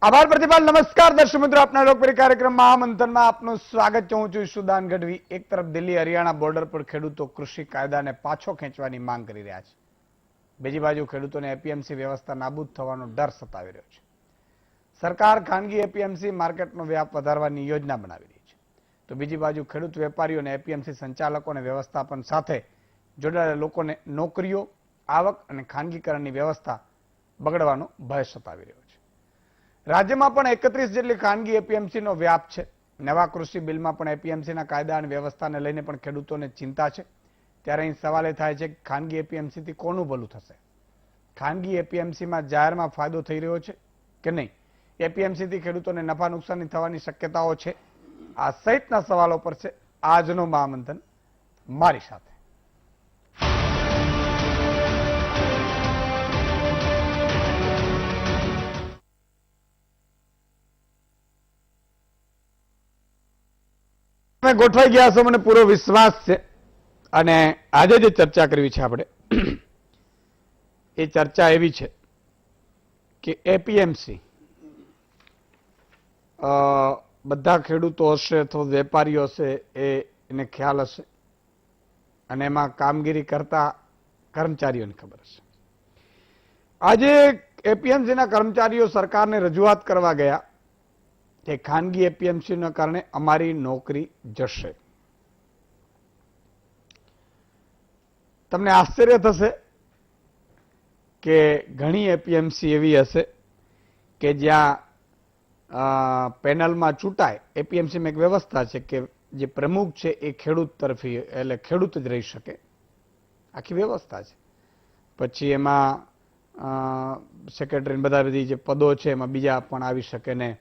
આભાર પ્રતિપાલ. નમસ્કાર દર્શક મિત્રો, આપના લોકપ્રિય કાર્યક્રમ મહામંથનમાં આપનું સ્વાગત છે. હું છું સુદાન ગઢવી. એક તરફ દિલ્હી હરિયાણા બોર્ડર પર ખેડૂતો કૃષિ કાયદાને પાછો ખેંચવાની માંગ કરી રહ્યા છે. બીજી બાજુ ખેડૂતોને એપીએમસી વ્યવસ્થા નાબૂદ થવાનો ડર સતાવી રહ્યો છે. સરકાર ખાનગી એપીએમસી માર્કેટનો વ્યાપ વધારવાની યોજના બનાવી રહી છે, તો બીજી બાજુ ખેડૂત વેપારીઓ અને એપીએમસી સંચાલકો અને વ્યવસ્થાપન સાથે જોડાયેલા લોકોને નોકરીઓ, આવક અને ખાનગીકરણની વ્યવસ્થા બગડવાનો ભય સતાવી રહ્યો છે. રાજ્યમાં પણ 31 જેટલી ખાનગી એપીએમસીનો વ્યાપ છે. નવા કૃષિ બિલમાં પણ એપીએમસીના કાયદા અને વ્યવસ્થાને લઈને પણ ખેડૂતોને ચિંતા છે. ત્યારે અહીં સવાલ એ થાય છે કે ખાનગી એપીએમસીથી કોનું ભલું થશે? ખાનગી એપીએમસીમાં જાહેરમાં ફાયદો થઈ રહ્યો છે કે નહીં? એપીએમસીથી ખેડૂતોને નફા નુકસાની થવાની શક્યતાઓ છે. આ સહિતના સવાલો પર છે આજનો મહામંથન મારી સાથે. ગોઠવાઈ ગયા છો, મને પૂરો વિશ્વાસ છે. અને આજે જે ચર્ચા કરવી છે આપણે, એ ચર્ચા એવી છે કે એપીએમસી બધા ખેડૂતો હશે અથવા વેપારીઓ હશે એને ખ્યાલ હશે, અને એમાં કામગીરી કરતા કર્મચારીઓને ખબર હશે. આજે એપીએમસીના કર્મચારીઓ સરકારને રજૂઆત કરવા ગયા કે ખાનગી એપીએમસીના કારણે અમારી નોકરી જશે. તમને આશ્ચર્ય થશે કે ઘણી એપીએમસી એવી હશે કે જ્યાં પેનલમાં ચૂંટાય. એપીએમસીમાં એક વ્યવસ્થા છે કે જે પ્રમુખ છે એ ખેડૂત તરફી, એટલે ખેડૂત જ રહી શકે, આખી વ્યવસ્થા છે. પછી એમાં સેક્રેટરી બધા બધી જે પદો છે એમાં બીજા પણ આવી શકે ને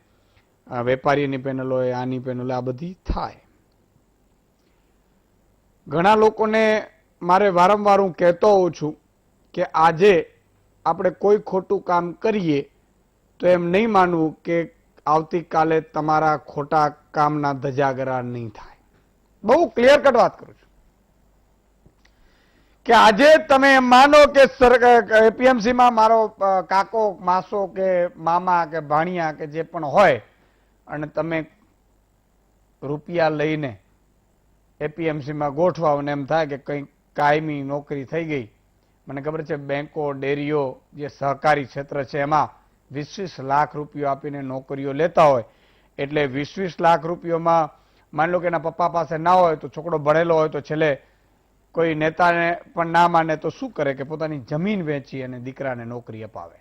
વેપારીની પેનલ હોય, આની પેનલ, આ બધી થાય. ઘણા લોકોને મારે વારંવાર હું કહેતો હોઉં છું કે આજે આપણે કોઈ ખોટું કામ કરીએ તો એમ નહીં માનવું કે આવતીકાલે તમારા ખોટા કામના ધજાગરા નહીં થાય. બહુ ક્લિયર કટ વાત કરું છું કે આજે તમે એમ માનો કે એપીએમસીમાં મારો કાકો, માસો કે મામા કે ભાણિયા કે જે પણ હોય, અને તમે રૂપિયા લઈને એપીએમસીમાં ગોઠવાઓ ને એમ થાય કે કંઈક કાયમી નોકરી થઈ ગઈ. મને ખબર છે બેંકો, ડેરીઓ, જે સહકારી ક્ષેત્ર છે એમાં 20-20 લાખ રૂપિયો આપીને નોકરીઓ લેતા હોય. એટલે 20-20 લાખ રૂપિયોમાં માની લો કે એના પપ્પા પાસે ના હોય તો છોકરો ભણેલો હોય તો છેલ્લે કોઈ નેતાને પણ ના માને તો શું કરે કે પોતાની જમીન વેચી અને દીકરાને નોકરી અપાવે.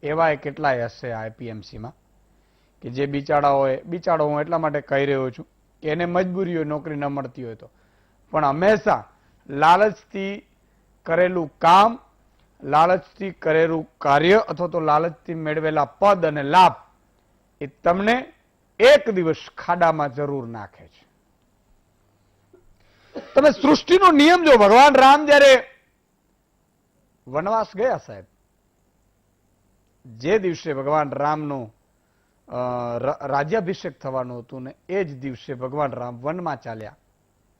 એવા કેટલાય હશે આ એપીએમસીમાં કે જે બિચારો હું એટલા માટે કહી રહ્યો છું કે એને મજબૂરી હોય, નોકરી ન મળતી હોય તો, પણ હંમેશા લાલચથી કરેલું કામ, લાલચથી કરેલું કાર્ય અથવા તો લાલચથી મેળવેલા પદ અને લાભ એ તમને એક દિવસ ખાડામાં જરૂર નાખે છે. તમે સૃષ્ટિનો નિયમ જો, ભગવાન રામ જયારે વનવાસ ગયા સાહેબ, જે દિવસે ભગવાન રામનો રાજ્યાભિષેક થવાનું હતું ને એ જ દિવસે ભગવાન રામ વનમાં ચાલ્યા.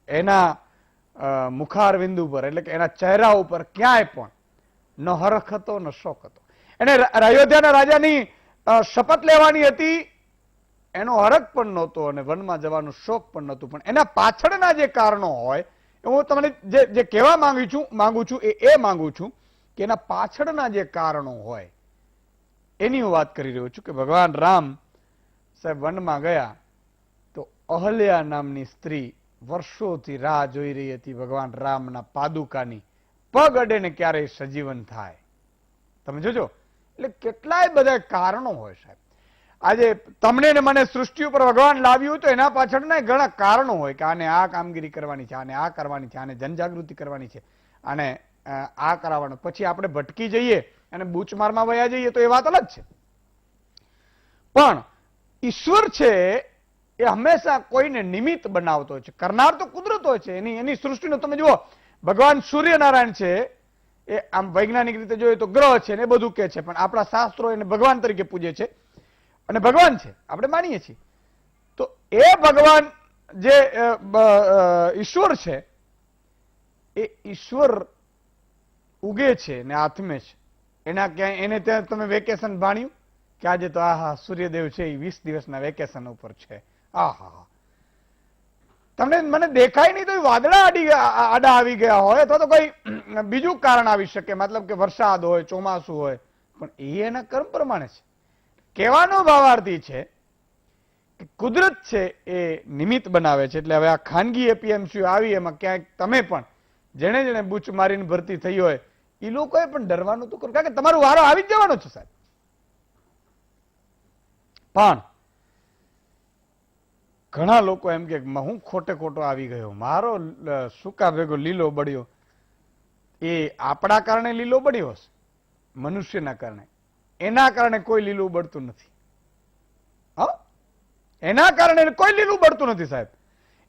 એના મુખારવિંદુ પર, એટલે કે એના ચહેરા ઉપર ક્યાંય પણ ન હરખ હતો ન શોક હતો. એને અયોધ્યાના રાજાની શપથ લેવાની હતી, એનો હરખ પણ નહોતો, અને વનમાં જવાનું શોક પણ નહોતું. પણ એના પાછળના જે કારણો હોય, હું તમને જે કહેવા માંગુ છું કે એના પાછળના જે કારણો હોય એની હું વાત કરી રહ્યો છું. કે ભગવાન રામ સાહેબ વનમાં ગયા તો અહલ્યા નામની સ્ત્રી વર્ષોથી રાહ જોઈ રહી હતી ભગવાન રામના પાદુકાની પગ અડે ને ક્યારેય સજીવન થાય. તમે જોજો, એટલે કેટલાય બધા કારણો હોય સાહેબ. આજે તમને ને મને સૃષ્ટિ ઉપર ભગવાન લાવ્યું તો એના પાછળના ઘણા કારણો હોય કે આને આ કામગીરી કરવાની છે, આને આ કરવાની છે, આને જનજાગૃતિ કરવાની છે, આને આ કરાવવાનું. પછી આપણે ભટકી જઈએ અને બૂચમારમાં વયા જઈએ તો એ વાત અલગ છે. પણ ઈશ્વર છે એ હંમેશા કોઈને નિમિત્ત બનાવતો છે. કરનાર તો કુદરત હોય છે, એની સૃષ્ટિનો. તમે જુઓ, ભગવાન સૂર્યનારાયણ છે એ આમ વૈજ્ઞાનિક રીતે જોઈએ તો ગ્રહ છે ને એ બધું કે છે, પણ આપણા શાસ્ત્રો એને ભગવાન તરીકે પૂજે છે અને ભગવાન છે આપણે માનીએ છીએ. તો એ ભગવાન જે ઈશ્વર છે એ ઈશ્વર ઉગે છે ને આત્મે છે. એના ક્યાંય એને ત્યાં તમે વેકેશન ભાણ્યું? કે આજે તો આહા સૂર્યદેવ છે એ 20 દિવસના વેકેશન ઉપર છે. આહા, તમને મને દેખાય નહીં તો વાદળા આડા આવી ગયા હોય અથવા તો કોઈ બીજું કારણ આવી શકે, મતલબ કે વરસાદ હોય, ચોમાસું હોય, પણ એ એના કર્મ પ્રમાણે છે. કહેવાનો ભાવાર્થી છે કે કુદરત છે એ નિમિત્ત બનાવે છે. એટલે હવે આ ખાનગી એપીએમસી આવી, એમાં ક્યાંક તમે પણ જેને જેને બૂચ મારીને ભરતી થઈ હોય એ લોકોએ પણ ડરવાનું તો કરો, કારણ કે તમારો વારો આવી જ જવાનો છે સાહેબ. પણ ઘણા લોકો એમ કે હું ખોટે ખોટો આવી ગયો, મારો સૂકા ભેગો લીલો બળ્યો. એ આપણા કારણે લીલો બળ્યો હશે, મનુષ્યના કારણે. એના કારણે કોઈ લીલું બળતું નથી. હા, એના કારણે કોઈ લીલું બળતું નથી સાહેબ.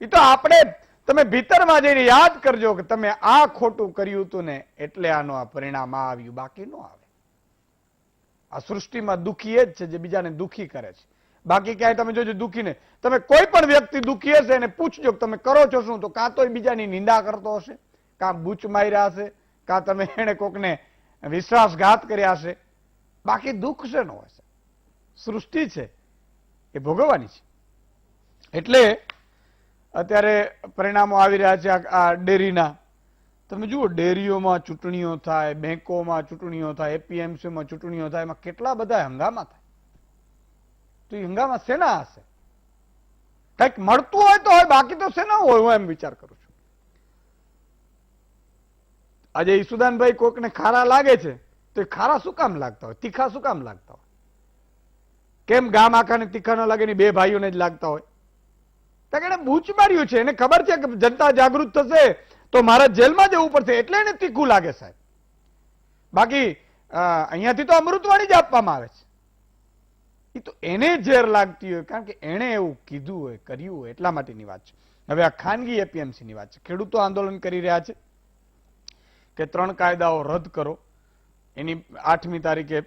એ તો આપણે, તમે ભીતરમાં જઈને યાદ કરજો કે તમે આ ખોટું કર્યું હતું ને એટલે આનો આ પરિણામ આવ્યું, બાકી ન આવે. આ સૃષ્ટિમાં દુઃખી એ જ છે જે બીજાને દુઃખી કરે છે. બાકી ક્યાંય તમે જોજો દુઃખી ને, તમે કોઈ પણ વ્યક્તિ દુઃખી હશે એને પૂછજો કે તમે કરો છો શું, તો કાં તો બીજાની નિંદા કરતો હશે, કાં બૂચ માર્યા હશે, કાં તમે એને કોકને વિશ્વાસઘાત કર્યા હશે. બાકી દુઃખ છે ન હોય. સૃષ્ટિ છે એ ભોગવવાની છે. એટલે અત્યારે પરિણામો આવી રહ્યા છે આ ડેરીના. તમે જુઓ, ડેરીઓમાં ચૂંટણીઓ થાય, બેંકોમાં ચૂંટણીઓ થાય, એપીએમસીમાં ચૂંટણીઓ થાય, એમાં કેટલા બધા હંગામા થાય. તો એ હંગામા શેના હશે? કંઈક મળતું હોય તો હોય, બાકી તો શેના હોય, હું એમ વિચાર કરું છું. આજે ઈસુદાનભાઈ કોકને ખારા લાગે છે તો એ ખારા શું કામ લાગતા હોય, તીખા શું કામ લાગતા હોય? કેમ ગામ આખાને તીખા ન લાગે ને બે ભાઈઓને જ લાગતા હોય? કારણ કે એને બૂચ માર્યું છે, એને ખબર છે કે જનતા જાગૃત થશે તો મારા જેલમાં જવું પડશે, એટલે એને તીખું લાગે સાહેબ. બાકી અહીંયાથી તો અમૃતવાણી જ આપવામાં આવે છે. એ તો એને ઝેર લાગતી હોય, કારણ કે એને એવું કીધું હોય, કર્યું હોય, એટલા માટેની વાત છે. હવે આ ખાનગી એપીએમસીની વાત છે. ખેડૂતો આંદોલન કરી રહ્યા છે કે 3 કાયદાઓ રદ કરો. એની 8મી તારીખે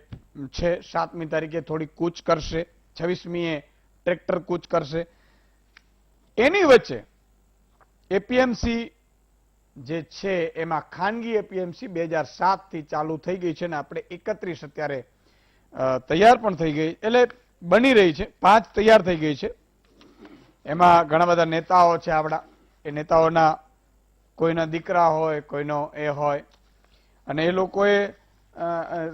છે, 7મી તારીખે થોડી કૂચ કરશે, 26મીએ ટ્રેક્ટર કૂચ કરશે. એની વચ્ચે એપીએમસી જે છે એમાં ખાનગી એપીએમસી 2007 થી ચાલુ થઈ ગઈ છે ને આપણે 31 અત્યારે તૈયાર પણ થઈ ગઈ, એટલે બની રહી છે. 5 તૈયાર થઈ ગઈ છે. એમાં ઘણા બધા નેતાઓ છે આપણા. એ નેતાઓના કોઈના દીકરા હોય, કોઈનો એ હોય, અને એ લોકોએ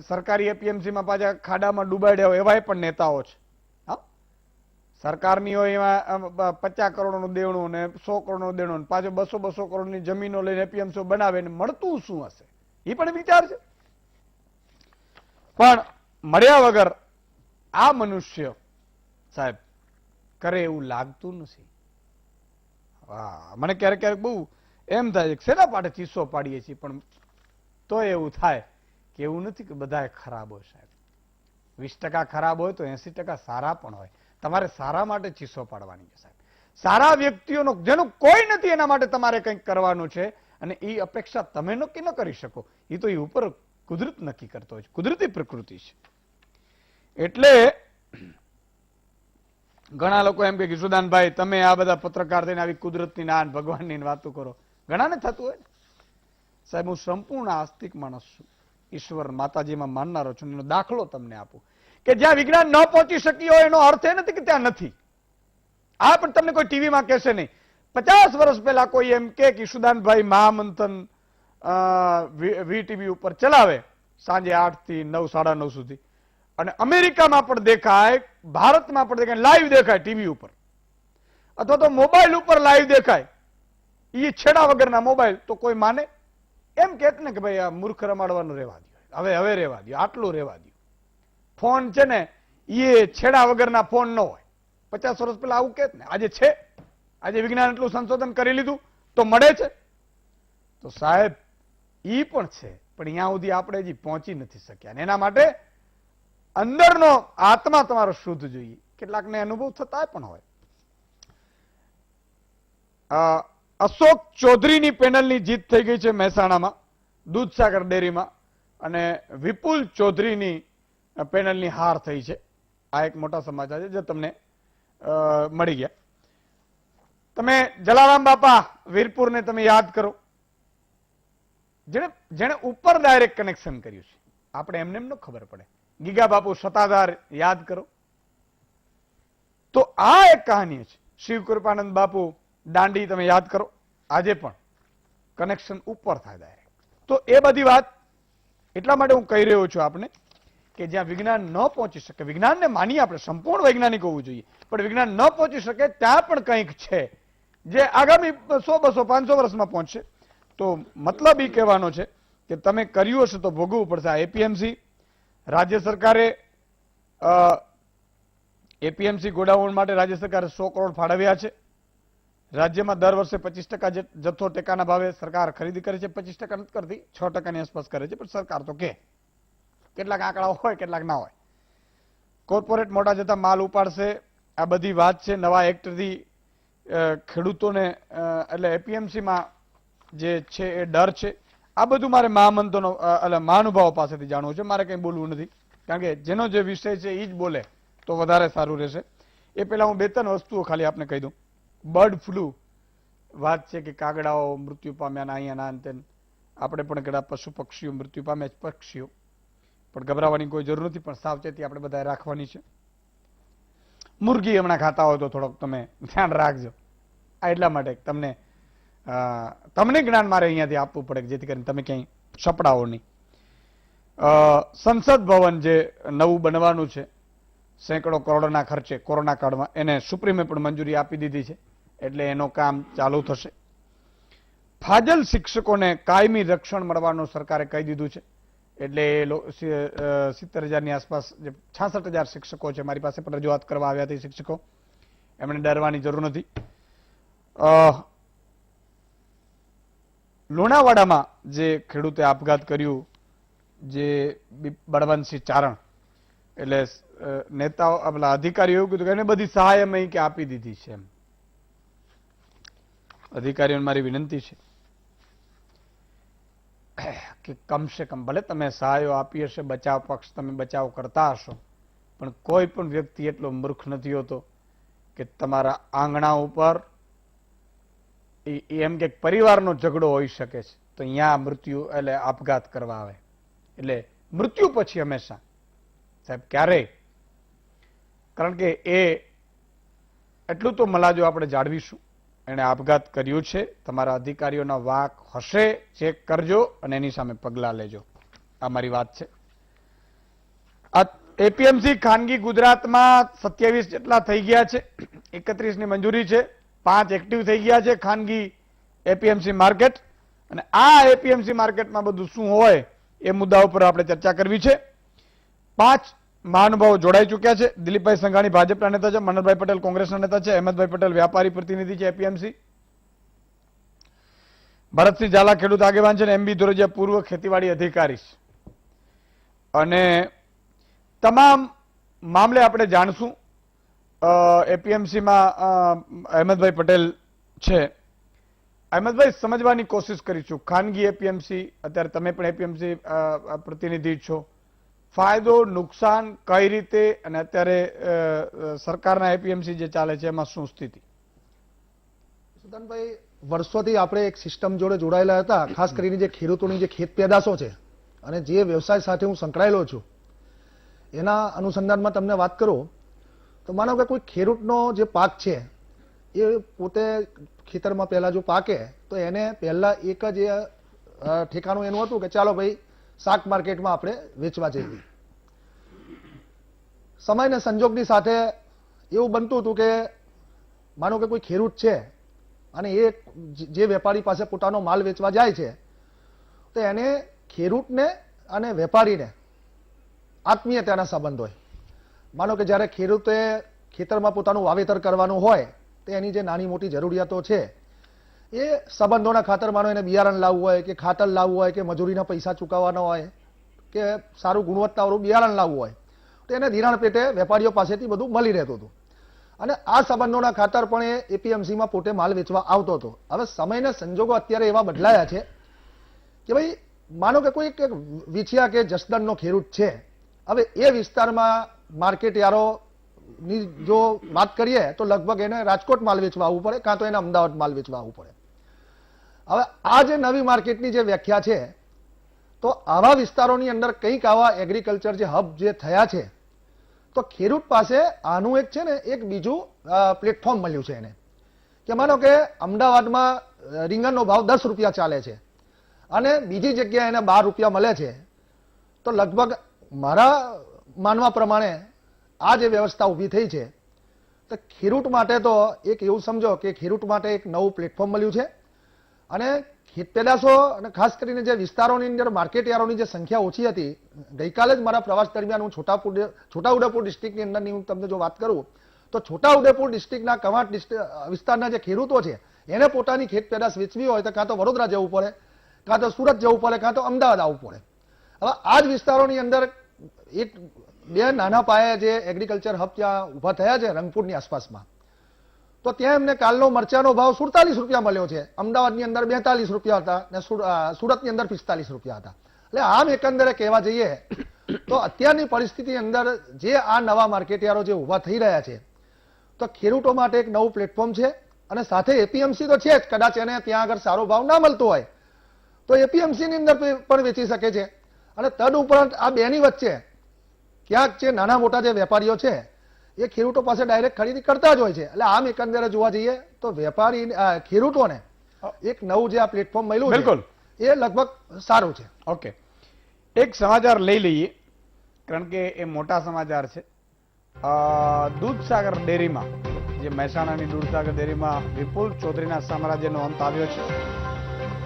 સરકારી એપીએમસીમાં પાછા ખાડામાં ડૂબાડ્યા હોય એવા પણ નેતાઓ છે. હા, સરકારની હોય એમાં 50 કરોડનું દેણું ને 100 કરોડનું દેણું ને પાછો 200 કરોડની જમીનો લઈને એપીએમસીઓ બનાવે ને મળતું શું હશે એ પણ વિચાર છે. પણ મળ્યા વગર આ મનુષ્ય સાહેબ કરે એવું લાગતું નથી. મને ક્યારેક ક્યારેક બહુ એમ થાય છે શેના પાટે ચીસો પાડીએ છીએ, પણ તો એવું થાય કે એવું નથી કે બધા ખરાબ હોય સાહેબ. 20% ખરાબ હોય તો 80% સારા પણ હોય. તમારે સારા માટે ચીસો પાડવાની છે સાહેબ. સારા વ્યક્તિઓનો, જેનું કોઈ નથી એના માટે તમારે કંઈક કરવાનું છે, અને એ અપેક્ષા તમે નક્કી ન કરી શકો. એ તો એ ઉપર કુદરત નક્કી કરતો હોય છે, કુદરતી પ્રકૃતિ છે. એટલે ઘણા લોકો એમ કે સુદાનભાઈ તમે આ બધા પત્રકાર થઈને આવી કુદરતની ના ભગવાનની વાતો કરો. ઘણાને થતું હોય સાહેબ. હું સંપૂર્ણ આસ્તિક માણસ છું, ઈશ્વર માતાજીમાં માનનારો છું. એનો દાખલો તમને આપું કે જ્યાં વિજ્ઞાન ન પહોંચી શકી હોય એનો અર્થ એ નથી કે ત્યાં નથી. આ પણ તમને કોઈ ટીવીમાં કહેશે નહીં. 50 વર્ષ પહેલા કોઈ એમ કે ઈશુદાનભાઈ મહામંથન વીટીવી ઉપર ચલાવે સાંજે 8 થી 9, 9:30 સુધી, અને અમેરિકામાં પણ દેખાય, ભારતમાં પણ દેખાય, લાઈવ દેખાય ટીવી ઉપર, અથવા તો મોબાઈલ ઉપર લાઈવ દેખાય, એ છેડા વગરના મોબાઈલ, તો કોઈ માને? એમ કહેત ને કે ભાઈ આ મૂર્ખ રમાડવાનું રહેવા દો, હવે રહેવા દો, આટલું રહેવા દો. ફોન છે ને એ છેડા વગરના ફોન ન હોય. 50 વર્ષ પહેલા આવું કહેત ને. આજે છે, આજે વિજ્ઞાન એટલું સંશોધન કરી લીધું તો મળે છે. તો સાહેબ ઈ પણ છે, પણ અહીંયા સુધી આપણે હજી પહોંચી નથી શક્યા. અને એના માટે અંદરનો આત્મા તમારો શુદ્ધ જોઈએ. કેટલાકને અનુભવ થતા પણ હોય. અશોક ચૌધરીની પેનલની જીત થઈ ગઈ છે મહેસાણામાં દૂધસાગર ડેરીમાં, અને વિપુલ ચૌધરીની પેનલની હાર થઈ છે. આ એક મોટા સમાચાર છે જે તમને મળી ગયા. તમે જલારામ બાપા વીરપુરને તમે યાદ કરો, જેણે ઉપર ડાયરેક્ટ કનેક્શન કર્યું છે. આપણે એમને એમ ન ખબર પડે. ગીગા બાપુ સત્તાધાર યાદ કરો. તો આ એક કહાની છે. શિવ કૃપાનંદ બાપુ દાંડી તમે યાદ કરો, આજે પણ કનેક્શન ઉપર થાય ડાયરેક્ટ. તો એ બધી વાત એટલા માટે હું કહી રહ્યો છું આપને કે જ્યાં વિજ્ઞાન ન પહોંચી શકે, વિજ્ઞાનને માનીએ આપણે, સંપૂર્ણ વૈજ્ઞાનિક હોવું જોઈએ, પણ વિજ્ઞાન ન પહોંચી શકે ત્યાં પણ કંઈક છે જે આગામી 100, 200, 500 વર્ષમાં પહોંચશે. તો મતલબ એ કહેવાનો છે કે તમે કર્યું હશે તો ભોગવવું પડશે. આ એપીએમસી રાજ્ય સરકારે એપીએમસી ગોડાઉન માટે રાજ્ય સરકારે 100 કરોડ ફાળવ્યા છે. રાજ્યમાં દર વર્ષે 25% જથ્થો ટેકાના ભાવે સરકાર ખરીદી કરે છે. 25% નથી કરતી, 6% આસપાસ કરે છે, પણ સરકાર તો કે કેટલાક આંકડા હોય, કેટલાક ના હોય. કોર્પોરેટ મોટા જથ્થા માલ ઉપાડશે, આ બધી વાત છે. નવા એક્ટથી ખેડૂતોને એટલે એપીએમસીમાં જે છે એ ડર છે. આ બધું મારે મહામંત્રોનો એટલે મહાનુભાવો પાસેથી જાણવું છે, મારે કંઈ બોલવું નથી, કારણ કે જેનો જે વિષય છે એ જ બોલે તો વધારે સારું રહેશે. એ પહેલા હું 2-3 વસ્તુઓ ખાલી આપને કહી દઉં. બર્ડ ફ્લૂ વાત છે કે કાગડાઓ મૃત્યુ પામ્યા, અહીંયા ના તેન આપણે પણ ઘણા પશુ પક્ષીઓ મૃત્યુ પામ્યા છે, પક્ષીઓ પણ ગભરાવાની કોઈ જરૂર નથી, પણ સાવચેતી આપણે બધાએ રાખવાની છે. મુરગી હમણાં ખાતા હોય તો થોડોક તમે ધ્યાન રાખજો. આ એટલા માટે તમને જ્ઞાન મારે અહીંયાથી આપવું પડે જેથી કરીને તમે ક્યાંય સપડાવો નહીં. સંસદ ભવન જે નવું બનવાનું છે સેંકડો કરોડના ખર્ચે કોરોના કાળમાં, એને સુપ્રીમે પણ મંજૂરી આપી દીધી છે, એટલે એનું કામ ચાલુ થશે. ફાજલ શિક્ષકોને કાયમી રક્ષણ મળવાનું સરકારે કહી દીધું છે, એટલે 70,000ની આસપાસ જે 66,000 શિક્ષકો છે, મારી પાસે પણ રજૂઆત કરવા આવ્યા હતા શિક્ષકો, એમણે ડરવાની જરૂર નથી. લુણાવાડામાં જે ખેડૂતે આપઘાત કર્યું, જે બળવંતસિંહ ચારણ, એટલે નેતાઓ આપણા અધિકારીઓ એવું કીધું કે એને બધી સહાય અમે કે આપી દીધી છે. એમ અધિકારીઓને મારી વિનંતી છે કે કમસે કમ ભલે તમે સહાયો આપી હશે, બચાવ પક્ષ તમે બચાવ કરતા હશો, પણ કોઈ પણ વ્યક્તિ એટલો મૂર્ખ નથી હોતો કે તમારા આંગણા ઉપર એમ કે પરિવારનો ઝઘડો હોઈ શકે છે તો અહીંયા મૃત્યુ એટલે આપઘાત કરવા આવે. એટલે મૃત્યુ પછી હંમેશા સાહેબ ક્યારેય, કારણ કે એ એટલું તો મલાજો આપણે જાળવીશું. એને આપઘાત કર્યું છે, તમારા અધિકારીઓના વાક હશે ચેક કરજો અને એની સામે પગલાં લેજો. આ મારી વાત છે. આ એપીએમસી ખાનગી ગુજરાતમાં 27 જેટલા થઈ ગયા છે, 31ની મંજૂરી છે, 5 એક્ટિવ થઈ ગયા છે ખાનગી એપીએમસી માર્કેટ. અને આ એપીએમસી માર્કેટમાં બધું શું હોય એ મુદ્દા ઉપર આપણે ચર્ચા કરવી છે. 5 મહાનુભાવો જોડાઈ ચૂક્યા છે. દિલીપભાઈ સંઘાણી ભાજપના નેતા છે, મનોહરભાઈ પટેલ કોંગ્રેસના નેતા છે, અહેમદભાઈ પટેલ વ્યાપારી પ્રતિનિધિ છે એપીએમસી, ભરતસિંહ ઝાલા ખેડૂત આગેવાન છે, અને એમબી ધોરજીયા પૂર્વ ખેતીવાડી અધિકારી છે. અને તમામ મામલે આપણે જાણશું. એપીએમસીમાં અહેમદભાઈ પટેલ છે. અહેમદભાઈ, સમજવાની કોશિશ કરીશું. ખાનગી એપીએમસી, અત્યારે તમે પણ એપીએમસી પ્રતિનિધિ છો, ફાયદો નુકસાન કઈ રીતે, અને અત્યારે સરકારના એપીએમસી જે ચાલે છે એમાં શું સ્થિતિ? સુદાનભાઈ, વર્ષોથી આપણે એક સિસ્ટમ જોડે જોડાયેલા હતા, ખાસ કરીને જે ખેડૂતોની જે ખેત પેદાશો છે અને જે વ્યવસાય સાથે હું સંકળાયેલો છું એના અનુસંધાનમાં તમને વાત કરું તો માનો કે કોઈ ખેડૂતનો જે પાક છે એ પોતે ખેતરમાં પહેલા જો પાકે તો એને પહેલા એક જ ઠેકાણું એનું હતું કે ચાલો ભાઈ શાક માર્કેટમાં આપણે વેચવા જઈએ. સમયના સંજોગની સાથે એવું બનતું હતું કે માનો કે કોઈ ખેડૂત છે અને એ જે વેપારી પાસે પોતાનો માલ વેચવા જાય છે તો એને ખેડૂતને અને વેપારીને આત્મીયતાના સંબંધ હોય. માનો કે જ્યારે ખેડૂતે ખેતરમાં પોતાનું વાવેતર કરવાનું હોય તો એની જે નાની મોટી જરૂરિયાતો છે એ સંબંધોના ખાતર, માનો એને બિયારણ લાવવું હોય કે ખાતર લાવવું હોય કે મજૂરીના પૈસા ચૂકવવાના હોય કે સારું ગુણવત્તાવાળું બિયારણ લાવવું હોય તો એને ધિરાણ પેટે વેપારીઓ પાસેથી બધું મળી રહેતું હતું. અને આ સંબંધોના ખાતર પણ એ એપીએમસીમાં પોતે માલ વેચવા આવતો હતો. હવે સમયના સંજોગો અત્યારે એવા બદલાયા છે કે ભાઈ માનો કે કોઈ વિછિયા કે જસદણનો ખેડૂત છે, હવે એ વિસ્તારમાં માર્કેટ યારોની જો વાત કરીએ તો લગભગ એને રાજકોટ માલ વેચવા આવવું પડે, કાં તો એને અમદાવાદ માલ વેચવા આવવું પડે. હવે આ જે નવી માર્કેટની જે વ્યાખ્યા છે તો તો આવા વિસ્તારોની અંદર કંઈક આવા એગ્રીકલ્ચર જે હબ જે થયા છે, તો ખેડૂત પાસે આનું એક છે ને એક બીજું પ્લેટફોર્મ મળ્યું છે એને, કે માનો કે અમદાવાદમાં રીંગણનો ભાવ 10 રૂપિયા ચાલે છે અને બીજી જગ્યાએ એને 12 રૂપિયા મળે છે, તો લગભગ મારા માનવા પ્રમાણે આ જે વ્યવસ્થા ઊભી થઈ છે, તો ખેડૂત માટે તો એક એવું સમજો કે ખેડૂત માટે એક નવું પ્લેટફોર્મ મળ્યું છે. અને ખેત પેદાશો અને ખાસ કરીને જે વિસ્તારોની અંદર માર્કેટ યાર્ડોની જે સંખ્યા ઓછી હતી, ગઈકાલે જ મારા પ્રવાસ દરમિયાન હું છોટાઉદેપુર ડિસ્ટ્રિક્ટની અંદરની હું તમને જો વાત કરું તો છોટાઉદેપુર ડિસ્ટ્રિક્ટના કવાંટ વિસ્તારના જે ખેડૂતો છે એને પોતાની ખેત પેદાશ વેચવી હોય તો કાં તો વડોદરા જવું પડે, કાં તો સુરત જવું પડે, કાં તો અમદાવાદ આવવું પડે. હવે આ જ વિસ્તારોની અંદર એક બે નાના પાયે જે એગ્રીકલ્ચર હબ ત્યાં ઊભા થયા છે રંગપુરની આસપાસમાં, તો ત્યાં એમને કાલનો મરચાનો ભાવ 47 રૂપિયા મળ્યો છે. અમદાવાદની અંદર 42 રૂપિયા હતા અને સુરતની અંદર 45 રૂપિયા હતા. એટલે આમ એકંદરે કહેવા જઈએ તો અત્યારની પરિસ્થિતિ અંદર જે આ નવા માર્કેટયાર્ડો જે ઊભા થઈ રહ્યા છે, તો ખેડૂતો માટે એક નવું પ્લેટફોર્મ છે. અને સાથે એપીએમસી તો છે જ, કદાચ એને ત્યાં આગળ સારો ભાવ ના મળતો હોય તો એપીએમસીની અંદર પણ વેચી શકે છે. અને તદ ઉપરાંત આ બેની વચ્ચે ક્યાંક જે નાના મોટા જે વેપારીઓ છે એ ખેડૂતો પાસે ડાયરેક્ટ ખરીદી કરતા જ હોય છે. એટલે આમ એકંદરે જોવા જઈએ તો વેપારી ખેડૂતોને એક નવું જે આ પ્લેટફોર્મ મળ્યું બિલકુલ છે એ લગભગ સારું છે. ઓકે, એક સમાચાર લઈ લઈએ કારણ કે એ મોટા સમાચાર છે. દૂધસાગર ડેરીમાં, જે મહેસાણાની દૂધસાગર ડેરીમાં વિપુલ ચૌધરીના સામ્રાજ્યનો અંત આવ્યો છે.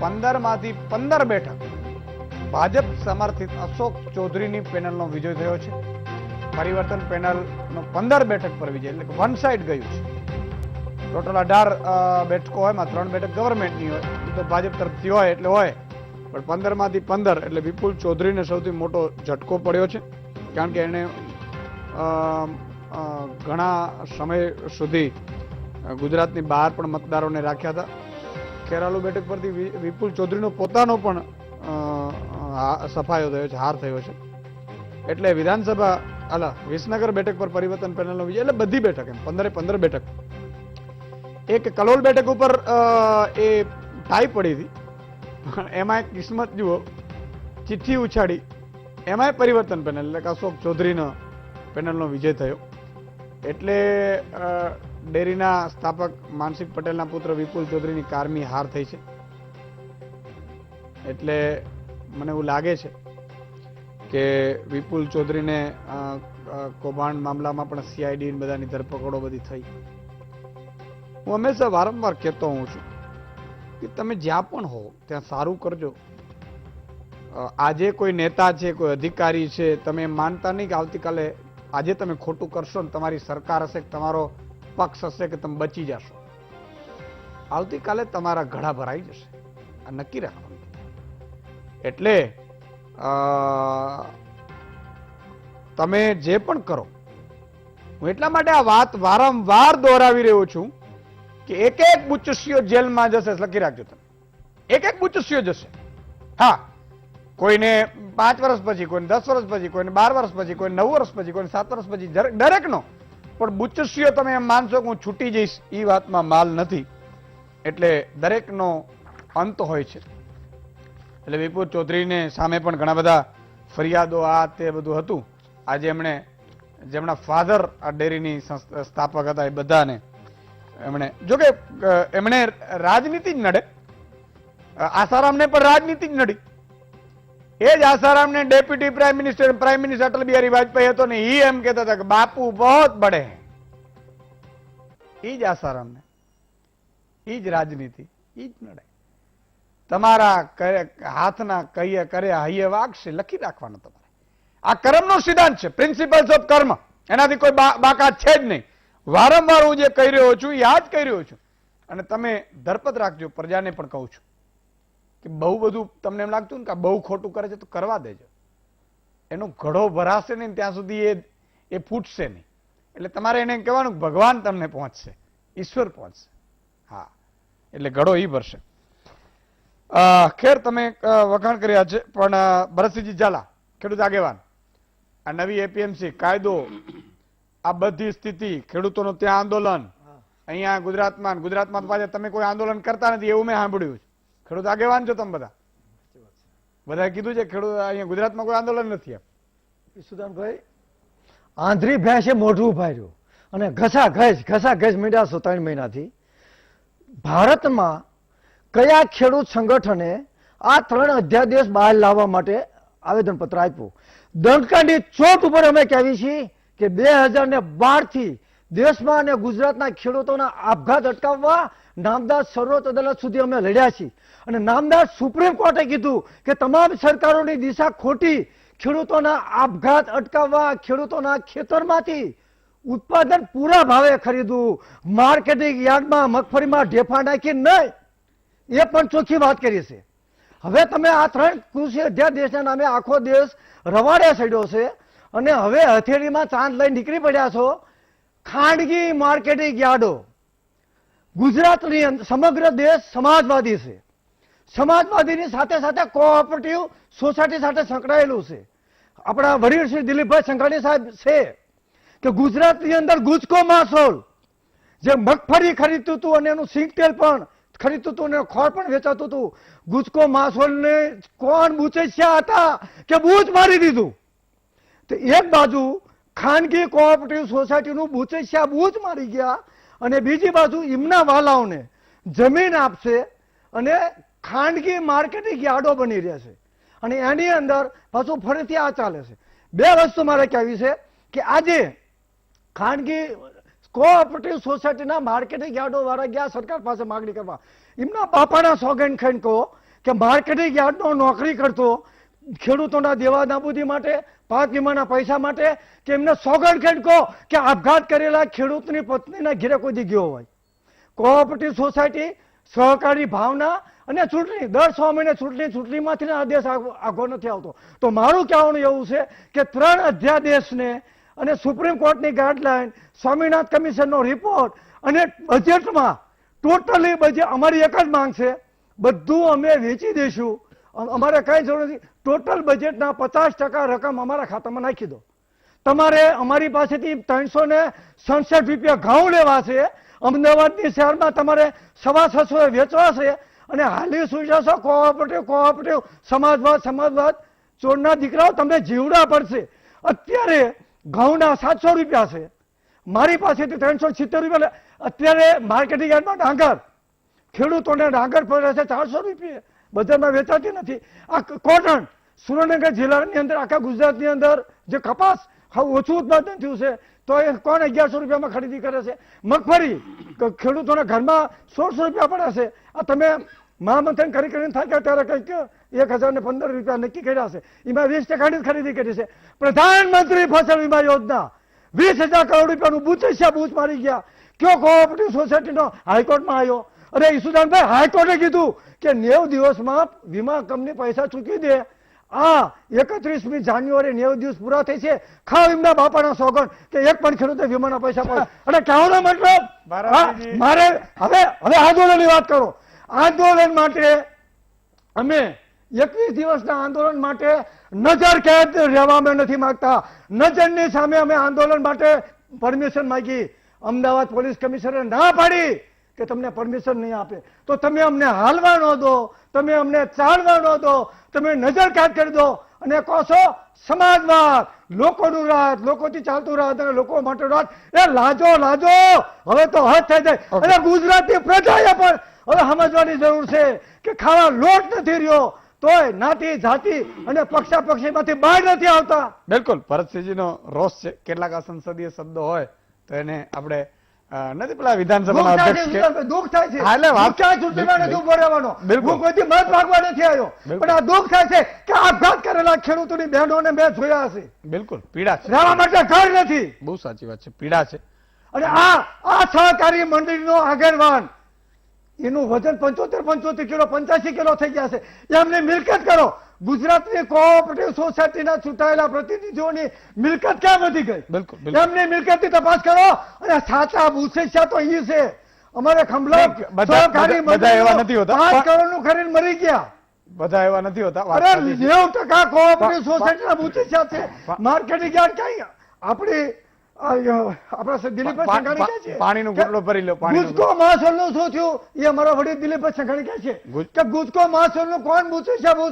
15 માંથી 15 બેઠક ભાજપ સમર્થિત અશોક ચૌધરીની પેનલનો વિજય થયો છે. પરિવર્તન પેનલનો 15 બેઠક પર વિજય, એટલે વન સાઇડ ગયું છે. ટોટલ 18 બેઠકો હોય, એમાં 3 બેઠક ગવર્મેન્ટની હોય, એ તો ભાજપ તરફથી હોય એટલે હોય, પણ 15 માંથી 15 એટલે વિપુલ ચૌધરીને સૌથી મોટો ઝટકો પડ્યો છે. કારણ કે એને ઘણા સમય સુધી ગુજરાતની બહાર પણ મતદારોને રાખ્યા હતા. ખેરાલુ બેઠક પરથી વિપુલ ચૌધરીનો પોતાનો પણ સફાયો થયો છે, હાર થયો છે. એટલે વિધાનસભા વિસનગર બેઠક પર પરિવર્તન પેનલનો વિજય, એટલે બધી બેઠક એમ 15 બેઠક. એક કલોલ બેઠક ઉપર એ ટાઈ પડી હતી, પણ એમાં કિસ્મત જુઓ, ચિઠ્ઠી ઉછાડી, એમાંય પરિવર્તન પેનલ એટલે કે અશોક ચૌધરીનો પેનલનો વિજય થયો. એટલે ડેરીના સ્થાપક માનસિક પટેલના પુત્ર વિપુલ ચૌધરીની કારમી હાર થઈ છે. એટલે મને એવું લાગે છે કે વિપુલ ચૌધરીને કૌભાંડ મામલામાં પણ સીઆઈડી બધાની ધરપકડો બધી થઈ. હું હંમેશા વારંવાર કહેતો હોઉં છું કે તમે જ્યાં પણ હો ત્યાં સારું કરજો. આજે કોઈ નેતા છે, કોઈ અધિકારી છે, તમે એમ માનતા નહીં કે આવતીકાલે આજે તમે ખોટું કરશો ને તમારી સરકાર હશે, તમારો પક્ષ હશે કે તમે બચી જશો. આવતીકાલે તમારા ઘડા ભરાઈ જશે, આ નક્કી રાખવાનું. એટલે તમે જે પણ કરો, હું એટલા માટે આ વાત વારંવાર દોહરાવી રહ્યો છું કે એક એક બુચસ્યો જેલમાં જશે, લખી રાખજો તમે. એક એક બુચસ્યો જશે. હા, કોઈને 5 વર્ષ પછી, કોઈને 10 વર્ષ પછી, કોઈને 12 વર્ષ પછી, કોઈને 9 વર્ષ પછી, કોઈને 7 વર્ષ પછી, દરેકનો. પણ બુચસ્યો તમે એમ માનશો કે હું છૂટી જઈશ, એ વાતમાં માલ નથી. એટલે દરેકનો અંત હોય છે. એટલે વિપુલ ચૌધરીને સામે પણ ઘણા બધા ફરિયાદો, આ તે બધું હતું. આજે જેમના ફાધર આ ડેરીની સ્થાપક હતા, એ બધાને જોકે એમણે રાજનીતિ જ નડે. આસારામને પણ રાજનીતિ જ નડી. એ જ આસારામને deputy prime minister Atal Bihari Vajpayee હતો ને, એ એમ કહેતા હતા કે બાપુ બહોત બડે હૈ. એ જ આસારામને, એ જ રાજનીતિ, એ જ નડે. તમારા હાથના કહીએ કર્યા હૈયે વાગશે, લખી રાખવાનું તમારે. આ કર્મનો સિદ્ધાંત છે, પ્રિન્સિપલ્સ ઓફ કર્મ. એનાથી કોઈ બાકાત છે જ નહીં. વારંવાર હું જે કહી રહ્યો છું, યાદ કહી રહ્યો છું. અને તમે ધરપત રાખજો, પ્રજાને પણ કહું છું કે બહુ બધું તમને એમ લાગતું ને કે બહુ ખોટું કરે છે તો કરવા દેજો. એનો ઘડો ભરાશે નહીં ત્યાં સુધી એ ફૂટશે નહીં. એટલે તમારે એને કહેવાનું કે ભગવાન તમને પહોંચશે, ઈશ્વર પહોંચશે. હા, એટલે ઘડો ઈ ભરશે. ખેર, તમે વખાણ કર્યા છે, પણ ભરતસિંહજી ઝાલા, ખેડૂત આગેવાન, આ નવી એપીએમસી કાયદો, આ બધી સ્થિતિ, ખેડૂતોનું ત્યાં આંદોલન, અહીંયા ગુજરાતમાં પાછા તમે કોઈ આંદોલન કરતા નથી એવું મેં સાંભળ્યું છે. ખેડૂત આગેવાન છો તમે બધા, બધાએ કીધું છે ખેડૂત અહીંયા ગુજરાતમાં કોઈ આંદોલન નથી એમ. ઈસુદાનભાઈ, આંધળી ભેંસે મોઢું ઉભાર્યું અને ઘસા ઘસ મીંડા 3 મહિનાથી ભારતમાં કયા ખેડૂત સંગઠને આ 3 અધ્યાદેશ બહાર લાવવા માટે આવેદનપત્ર આપ્યું? દંડકાની ચોટ ઉપર અમે કહેવી છીએ કે 2012 થી દેશમાં અને ગુજરાતના ખેડૂતોના આપઘાત અટકાવવા નામદાર સર્વોચ્ચ અદાલત સુધી અમે લડ્યા છીએ અને નામદાર સુપ્રીમ કોર્ટે કીધું કે તમામ સરકારોની દિશા ખોટી, ખેડૂતોના આપઘાત અટકાવવા, ખેડૂતોના ખેતરમાંથી ઉત્પાદન પૂરા ભાવે ખરીદવું, માર્કેટિંગ યાર્ડમાં મગફળીમાં ઢેફા નાખી નહીં, એ પણ ચોખ્ખી વાત કરી છે. હવે તમે આ 3 કૃષિ અધ્યાદેશના નામે આખો દેશ રવાડે ચડ્યો છે અને હવે હથેળીમાં ચાંદ લઈને નીકળી પડ્યા છો. ખાનગી માર્કેટિંગ યાર્ડો, ગુજરાતની સમગ્ર દેશ સમાજવાદી છે, સમાજવાદીની સાથે સાથે કોઓપરેટિવ સોસાયટી સાથે સંકળાયેલું છે. આપણા વડીલ શ્રી દિલીપભાઈ સંઘાણી સાહેબ છે કે ગુજરાતની અંદર ગુજકો માસોલ જે મગફળી ખરીદતું હતું અને એનું સિંગ તેલ પણ ખરીદતું હતું અને ખોળ પણ વેચાતું હતું, ગુજકો માસોલને કોણ બુચેસ્યા હતા કે બૂચ મારી દીધું. તો એક બાજુ ખાનગી કોઓપરેટિવ સોસાયટીનું બુચેસ્યા બૂચ મારી ગયા અને બીજી બાજુ એમના વાલાઓને જમીન આપશે અને ખાનગી માર્કેટિંગ યાર્ડો બની રહેશે અને એની અંદર પાછું ફરીથી આ ચાલે છે. 2 વસ્તુ મારે કહેવી છે કે આજે ખાનગી કોઓપરેટિવ સોસાયટીના માર્કેટિંગ યાર્ડો વાળા ગયા સરકાર પાસે માગણી કરવા. એમના બાપાના સોગંદ ખાઈને કહો કે માર્કેટિંગ યાર્ડનો નોકરી કરતો ખેડૂતોના દેવા નાબૂદી માટે, પાક વીમાના પૈસા માટે, કે એમને સોગંદ ખાઈને કહો કે આપઘાત કરેલા ખેડૂતની પત્નીના ઘેરે કોઈ દી ગયો હોય. કોઓપરેટિવ સોસાયટી, સહકારી ભાવના અને ચૂંટણી, દર 6 મહિને ચૂંટણીમાંથી આદેશ આગો નથી આવતો. તો મારું કહેવાનું એવું છે કે 3 અધ્યાદેશને અને સુપ્રીમ કોર્ટની ગાઈડલાઈન, સ્વામીનાથન કમિશનનો રિપોર્ટ અને બજેટમાં ટોટલી બજેટ અમારી એક જ માંગ છે, બધું અમે વેચી દઈશું, અમારે કઈ જરૂર નથી. ટોટલ બજેટના 50% રકમ અમારા ખાતામાં નાખી દો. તમારે અમારી પાસેથી 367 રૂપિયા ઘઉં લેવા છે, અમદાવાદની શહેરમાં તમારે 650 વેચવા છે અને હાલી સુવિધા કોઓપરેટિવ સમાજવાદ ચોરના દીકરાઓ તમને જીવડા પડશે. અત્યારે ઘઉંના 700 રૂપિયા છે, મારી પાસેથી 370 રૂપિયા. અત્યારે માર્કેટિંગ યાર્ડમાં ડાંગર, ખેડૂતોને ડાંગર પડે છે 400 રૂપિયા, બજારમાં વેચાતી નથી. આ કોટન, સુરેન્દ્રનગર જિલ્લાની અંદર, આખા ગુજરાતની અંદર જે કપાસ ઓછું ઉત્પાદન થયું છે તો એ કોણ 1100 રૂપિયામાં ખરીદી કરે છે. મગફળી ખેડૂતોના ઘરમાં 1600 રૂપિયા પડે છે. આ તમે મહામંથન કરીને થાય ત્યારે કંઈક 1015 રૂપિયા નક્કી કર્યા છે, એમાં 20% ખરીદી કરી છે. પ્રધાનમંત્રી ફસલ વીમા યોજના 20,000 કરોડ રૂપિયાનું બૂચ મારી ગયા. કયો કોઓપરેટિવ સોસાયટીનો હાઈકોર્ટમાં આવ્યો? અરે ઈસુદાનભાઈ, હાઈકોર્ટે કીધું કે 90 દિવસમાં વીમા કંપની પૈસા ચૂકવી દે. આ 31મી જાન્યુઆરી 90 દિવસ પૂરા થઈ છે. ખાવ એમના બાપાના સોગંદ કે એક પણ ખેડૂતે વીમાના પૈસા પાડે. અને કહેવાનો મતલબ મારે હવે આંદોલનની વાત કરો. આંદોલન માટે અમે 21 દિવસના આંદોલન માટે નજર કેદ રહેવા અમે નથી માંગતા. નજરની સામે અમે આંદોલન માટે પરમિશન માંગી. અમદાવાદ પોલીસ કમિશનરે ના પાડી કે તમને પરમિશન નહીં આપે તો તમે અમને હાલવા ન દો, તમે અમને ચાલવા ન દો, તમે નજર કેદ કરી દો અને કહો છો સમાજવાદ, લોકોનું રાજ, લોકોથી ચાલતું રાજ અને લોકો માટે રાજ. એ લાજો હવે તો હદ થઈ જાય. અને ગુજરાતની પ્રજાએ પણ હવે સમજવાની જરૂર છે કે ખાવા લોટ નથી રહ્યો તોય નાતી જાતિ અને પક્ષાપક્ષીમાંથી બહાર નથી આવતા. બિલકુલ ભરતસિંહજીનો રોષ છે. કેટલાક અસંસદીય શબ્દો હોય તો એને આપણે નથી પેલા વિધાનસભાના અધ્યક્ષ દુઃખ થાય છે. હા, એટલે વાત ચૂંટણીમાં નથી ઉભો રહેવાનો. બિલકુલ. હું કોઈથી મત માંગવા નથી આવ્યો, પણ આ દુઃખ થાય છે કે આપઘાત કરેલા ખેડૂતોની બહેનોને મેં જોયા છે. બિલકુલ પીડા છે, રહેવા માટે ઘર નથી. બહુ સાચી વાત છે, પીડા છે. અને આ સહકારી મંડળીનો આગેવાન, એનું વજન 75 કિલો 85 કિલો થઈ ગયા છે. એમની મિલકત કરો. ગુજરાતની કોઓપરેટિવ સોસાયટીના ચૂંટાયેલા પ્રતિનિધિઓની મિલકત ક્યાં વધી ગઈ? બિલકુલ એમની મિલકતની તપાસ કરો. અને સાચા ભૂસેશા તો એ છે. અમારે ખંભલા બધા એવા નથી હોતા. 5 કરોડનું ખરીને મરી ગયા. બધા એવા નથી હોતા. અરે 90% કોઓપરેટિવ સોસાયટીના ભૂસેશા છે. માર્કેટિંગ યાર્ડ કઈ આપણી આપણા દિલીપભાઈ સંઘાણી કહે છે પાણીનો ગુટલો ભરી લો. ગુજકો મહાસોલનું શું થયું એ અમારા વડીલ દિલીપભાઈ સંઘાણી કહે છે કે ગુજકો મહાસોલનું કોણ બૂચ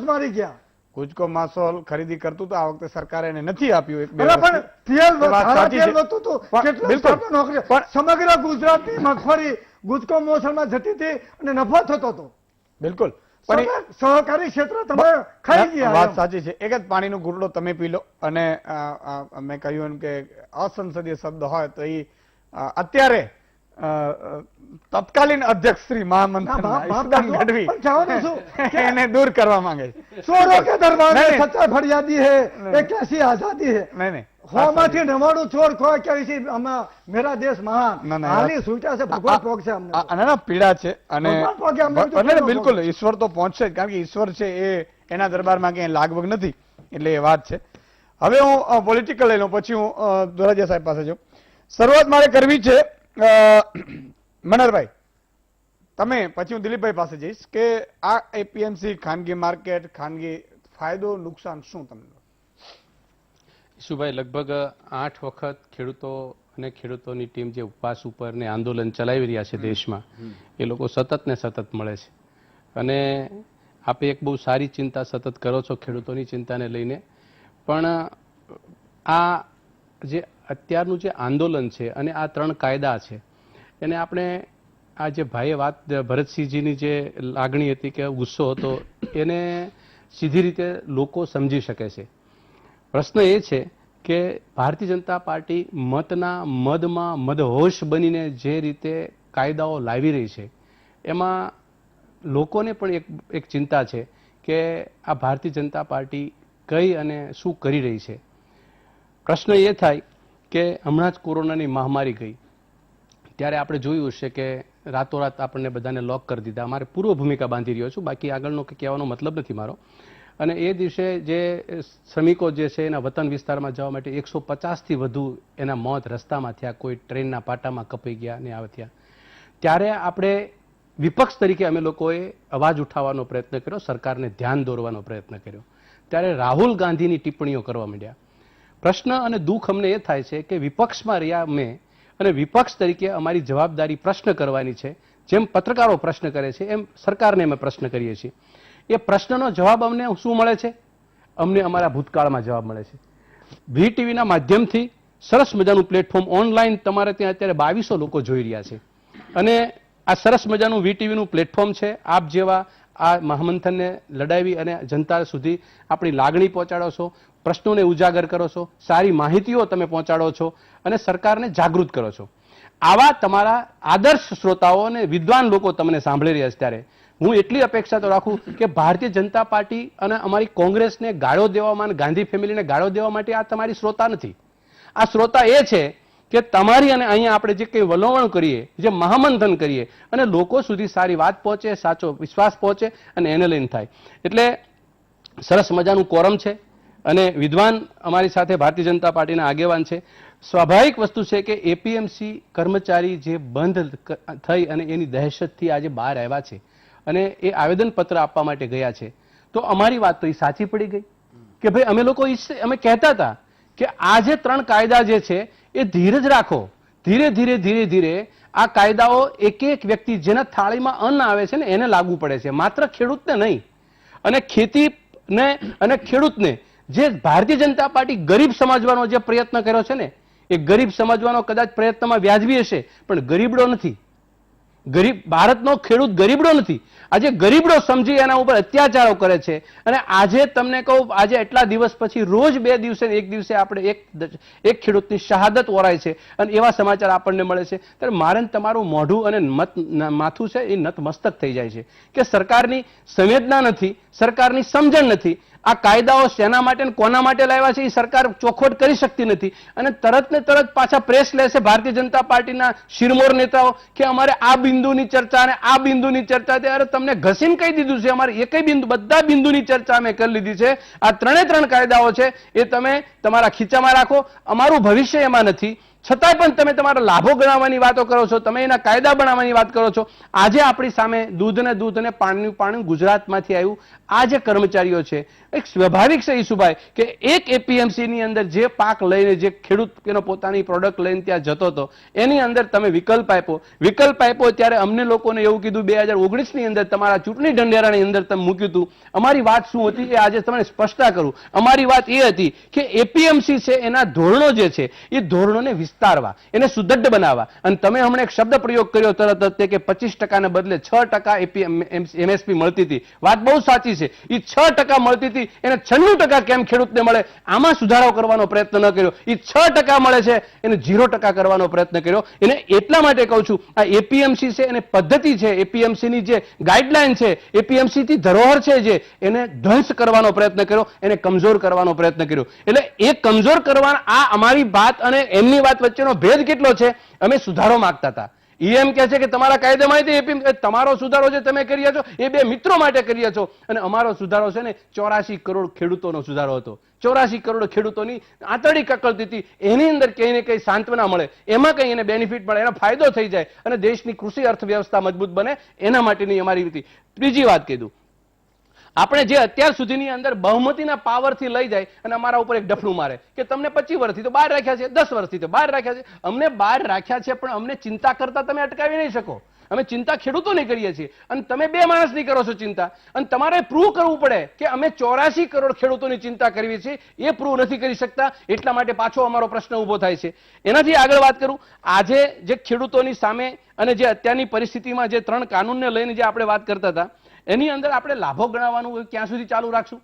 મારી ગયા. ગુજકો માસોલ ખરીદી કરતું તો આ વખતે સરકારે એને નથી આપ્યું. એક બે અલા પણ વર્ષથી. તેલ એ વાત ધારા સાચી તેલ છે. નહોતું તો પણ કેટલું બિલકુલ. સારું નોકરી. પણ- સમગ્ર ગુજરાતની મગફળી ગુજકો મોસલમાં જતી હતી અને નફો થતો હતો. બિલકુલ. પણ એ- સહકારી ક્ષેત્ર તમે ખાઈ ગયા વાત એમ. સાચી છે. એક જ પાણીનો ઘૂંટડો તમે પી લો અને મેં કહ્યું એમ કે અસંસદીય શબ્દ હોય તો એ અત્યારે તત્કાલીન અધ્યક્ષ શ્રી ના, મહામંત્રી બાપ ઈસુદાન દાદો, ગઢવી પણ જવાનું શું? એને દૂર કરવા માંગે છે. ચોरों के दरबार में नहीं, सच्चा फरियादी है ये कैसी आजादी है નહીં નહીં હોમાંથી 99 ચોર ખોય કે છે આમાં મેરા દેશ મહાન ના, ના, હાલી છૂટ્યા છે ભગવાન પોક છે અમને તો. ના પીડા છે અને ભગવાન પગે અમને બીજું અને કોઈ ન બિલકુલ પગે. ઈશ્વર તો પહોંચશે જ કારણ કે ઈશ્વર છે એ એના દરબારમાં ક્યાંય લાગવગ નથી એટલે એ વાત છે. હવે હું પોલિટિકલ લઈ લઉં પછી હું દોરાજીયા સાહેબ પાસે જાઉં. શરૂઆત મારે કરવી છે મનહરભાઈ તમે, પછી હું દિલીપભાઈ પાસે જઈશ કે આ એપીએમસી ખાનગી માર્કેટ ખાનગી ફાયદો નુકસાન શું તમને? ઈશુભાઈ, લગભગ 8 વખત ખેડૂતો અને ખેડૂતોની ટીમ જે ઉપવાસ ઉપર ને આંદોલન ચલાવી રહ્યા છે દેશમાં, એ લોકો સતત ને સતત મળે છે. અને આપે એક બહુ સારી ચિંતા સતત કરો છો ખેડૂતોની ચિંતાને લઈને. પણ આ જે અત્યારનું જે આંદોલન છે અને આ 3 કાયદા છે એને આપણે આ જે ભાઈએ વાત ભરતસિંહજીની જે લાગણી હતી કે ગુસ્સો હતો એને સીધી રીતે લોકો સમજી શકે છે. પ્રશ્ન એ છે કે ભારતીય જનતા પાર્ટી મતના મદમાં મદહોશ બનીને જે રીતે કાયદાઓ લાવી રહી છે એમાં લોકોને પણ એક ચિંતા છે કે આ ભારતીય જનતા પાર્ટી કઈ અને શું કરી રહી છે. પ્રશ્ન એ થાય કે હમણાં જ કોરોનાની મહામારી ગઈ ત્યારે આપણે જોયું હશે કે રાતોરાત આપણને બધાને લોક કરી દીધા. મારે પૂર્વ ભૂમિકા બાંધી રહ્યો છું, બાકી આગળનો કહેવાનો મતલબ નથી મારો. અને એ દિવસે જે શ્રમિકો જે છે એના વતન વિસ્તારમાં જવા માટે 150થી વધુ એના મોત રસ્તામાં થયા, કોઈ ટ્રેનના પાટામાં કપાઈ ગયા ને આવા થયા. ત્યારે આપણે વિપક્ષ તરીકે અમે લોકોએ અવાજ ઉઠાવવાનો પ્રયત્ન કર્યો, સરકારને ધ્યાન દોરવાનો પ્રયત્ન કર્યો. ત્યારે રાહુલ ગાંધીની ટિપ્પણીઓ કરવા માંડ્યા. પ્રશ્ન અને દુઃખ અમને એ થાય છે કે વિપક્ષમાં રહ્યા અમે અને વિપક્ષ તરીકે અમારી જવાબદારી પ્રશ્ન કરવાની છે. જેમ પત્રકારો પ્રશ્ન કરે છે એમ સરકારને અમે પ્રશ્ન કરીએ છીએ. એ પ્રશ્નનો જવાબ અમને શું મળે છે? અમને અમારા ભૂતકાળમાં જવાબ મળે છે. વીટીવીના માધ્યમથી સરસ મજાનું પ્લેટફોર્મ ઓનલાઈન તમારે ત્યાં અત્યારે 2200 લોકો જોઈ રહ્યા છે. અને આ સરસ મજાનું વીટીવીનું પ્લેટફોર્મ છે. આપ જેવા આ મહામંથનને લડાવી અને જનતા સુધી આપણી લાગણી પહોંચાડો છો, પ્રશ્નોને ઉજાગર કરો છો, સારી માહિતીઓ તમે પહોંચાડો છો અને સરકારને જાગૃત કરો છો. આવા તમારા આદર્શ શ્રોતાઓ અને વિદ્વાન લોકો તમને સાંભળી રહ્યા છે ત્યારે હું એટલી અપેક્ષા તો રાખું કે ભારતીય જનતા પાર્ટી અને અમારી કોંગ્રેસને ગાળો દેવામાં અને ગાંધી ફેમિલીને ગાળો દેવા માટે આ તમારી શ્રોતા નથી. આ શ્રોતા એ છે કે તમારી અને અહીંયા આપણે જે કંઈ વલોવણ કરીએ, જે મહામંથન કરીએ અને લોકો સુધી સારી વાત પહોંચે, સાચો વિશ્વાસ પહોંચે અને એને લઈને થાય. એટલે સરસ મજાનું કોરમ છે અને વિદ્વાન અમારી સાથે ભારતીય જનતા પાર્ટીના આગેવાન છે. સ્વાભાવિક વસ્તુ છે કે એપીએમસી કર્મચારી જે બંધ થઈ અને એની દહેશતથી આજે બહાર આવ્યા છે અને એ આવેદનપત્ર આપવા માટે ગયા છે, તો અમારી વાત તો એ સાચી પડી ગઈ કે ભાઈ અમે લોકો અમે કહેતા હતા કે આ જે 3 કાયદા જે છે એ ધીરજ રાખો, ધીરે ધીરે ધીરે ધીરે આ કાયદાઓ એક એક વ્યક્તિ જેના થાળીમાં અન્ન આવે છે ને એને લાગુ પડે છે, માત્ર ખેડૂતને નહીં. અને ખેતીને અને ખેડૂતને જે ભારતીય જનતા પાર્ટી ગરીબ સમજવાનો જે પ્રયત્ન કર્યો છે ને એ ગરીબ સમજવાનો કદાચ પ્રયત્નમાં વ્યાજબી હશે પણ ગરીબડો નથી. ભારતનો ખેડૂત ગરીબડો નથી. આજે ગરીબડો સમજી એના ઉપર અત્યાચારો કરે છે. અને આજે તમને કહું, આજે એટલા દિવસ પછી રોજ 2 દિવસે એક દિવસે આપણે એક ખેડૂતની શહાદત ઓરાય છે અને એવા સમાચાર આપણને મળે છે. ત્યારે મારે તમારું મોઢું અને માથું છે એ નતમસ્તક થઈ જાય છે કે સરકારની સંવેદના નથી, સરકારની સમજણ નથી. આ કાયદાઓ શેના માટે અને કોના માટે લાવ્યા છે એ સરકાર ચોખવટ કરી શકતી નથી અને તરત ને તરત પાછા પ્રેસ લેશે ભારતીય જનતા પાર્ટીના શિરમોર નેતાઓ કે અમારે આ બિંદુની ચર્ચા અને આ બિંદુની ચર્ચા. ત્યારે તમને ઘસીને કહી દીધું છે અમારે એકય બિંદુ, બધા બિંદુની ચર્ચા અમે કરી લીધી છે. આ 3 કાયદાઓ છે એ તમે તમારા ખીચામાં રાખો, અમારું ભવિષ્ય એમાં નથી. છતાંય પણ તમે તમારા લાભો ગણાવવાની વાતો કરો છો, તમે એના કાયદા બનાવવાની વાત કરો છો. આજે આપણી સામે દૂધ ને પાણીનું પાણી ગુજરાતમાંથી આવ્યું. આ જે કર્મચારીઓ છે, એક સ્વાભાવિક છે ઈશુભાઈ કે એક એપીએમસી ની અંદર જે પાક લઈને જે ખેડૂત એનો પોતાની પ્રોડક્ટ લઈને ત્યાં જતો હતો એની અંદર તમે વિકલ્પ આપ્યો ત્યારે અમને લોકોને એવું કીધું 2019 ની અંદર તમારા ચૂંટણી ઢંઢેરાની અંદર તમે મૂક્યું હતું. અમારી વાત શું હતી એ આજે તમને સ્પષ્ટતા કરું. અમારી વાત એ હતી કે એપીએમસી છે એના ધોરણો જે છે એ ધોરણોને વિસ્તારવા, એને સુદૃઢ બનાવવા. અને તમે હમણાં એક શબ્દ પ્રયોગ કર્યો તરત જ કે 25% ને બદલે 6% એમએસપી મળતી હતી. વાત બહુ સાચી છે. એ 6% મળતી હતી એને 96% કેમ ખેડૂતને મળે? આમાં સુધારો કરવાનો પ્રયત્ન ન કર્યો. એ 6% મળે છે એને 0% કરવાનો પ્રયત્ન કર્યો. એને એટલા માટે કહું છું, આ એપીએમસી છે એને પદ્ધતિ છે, એપીએમસી ની જે ગાઈડલાઈન છે, એપીએમસી થી ધરોહર છે જે એને ધ્વંસ કરવાનો પ્રયત્ન કર્યો, એને કમજોર કરવાનો પ્રયત્ન કર્યો. એટલે એ કમજોર કરવાના આ અમારી વાત અને એમની વાત વચ્ચેનો ભેદ કેટલો છે? અમે સુધારો માંગતા હતા. એમ કે છે કે તમારા કાયદામાં તમારો સુધારો જે તમે કર્યા છો એ બે મિત્રો માટે કર્યા છો, અને અમારો સુધારો છે ને 84 કરોડ ખેડૂતોનો સુધારો હતો. 84 કરોડ ખેડૂતોની આંતરડી કકળતી હતી. એની અંદર કઈ ને કઈ સાંત્વના મળે, એમાં કઈ એને બેનિફિટ મળે, એનો ફાયદો થઈ જાય અને દેશની કૃષિ અર્થવ્યવસ્થા મજબૂત બને, એના માટેની અમારી હતી. ત્રીજી વાત કીધું, આપણે જે અત્યાર સુધીની અંદર બહુમતીના પાવરથી લઈ જાય અને અમારા ઉપર એક ડફલું મારે કે તમને 25 વર્ષથી તો બહાર રાખ્યા છે, 10 વર્ષથી તો બહાર રાખ્યા છે. અમને બહાર રાખ્યા છે પણ અમને ચિંતા કરતા તમે અટકાવી નહીં શકો. અમે ચિંતા ખેડૂતોની કરીએ છીએ અને તમે 2 માણસની કરો છો ચિંતા, અને તમારે પ્રૂવ કરવું પડે કે અમે 84 કરોડ ખેડૂતોની ચિંતા કરવી છે. એ પ્રૂવ નથી કરી શકતા, એટલા માટે પાછો અમારો પ્રશ્ન ઉભો થાય છે. એનાથી આગળ વાત કરું, આજે જે ખેડૂતોની સામે અને જે અત્યારની પરિસ્થિતિમાં જે 3 કાનૂનને લઈને જે આપણે વાત કરતા હતા એની અંદર આપણે લાભો ગણાવવાનું ક્યાં સુધી ચાલુ રાખશું?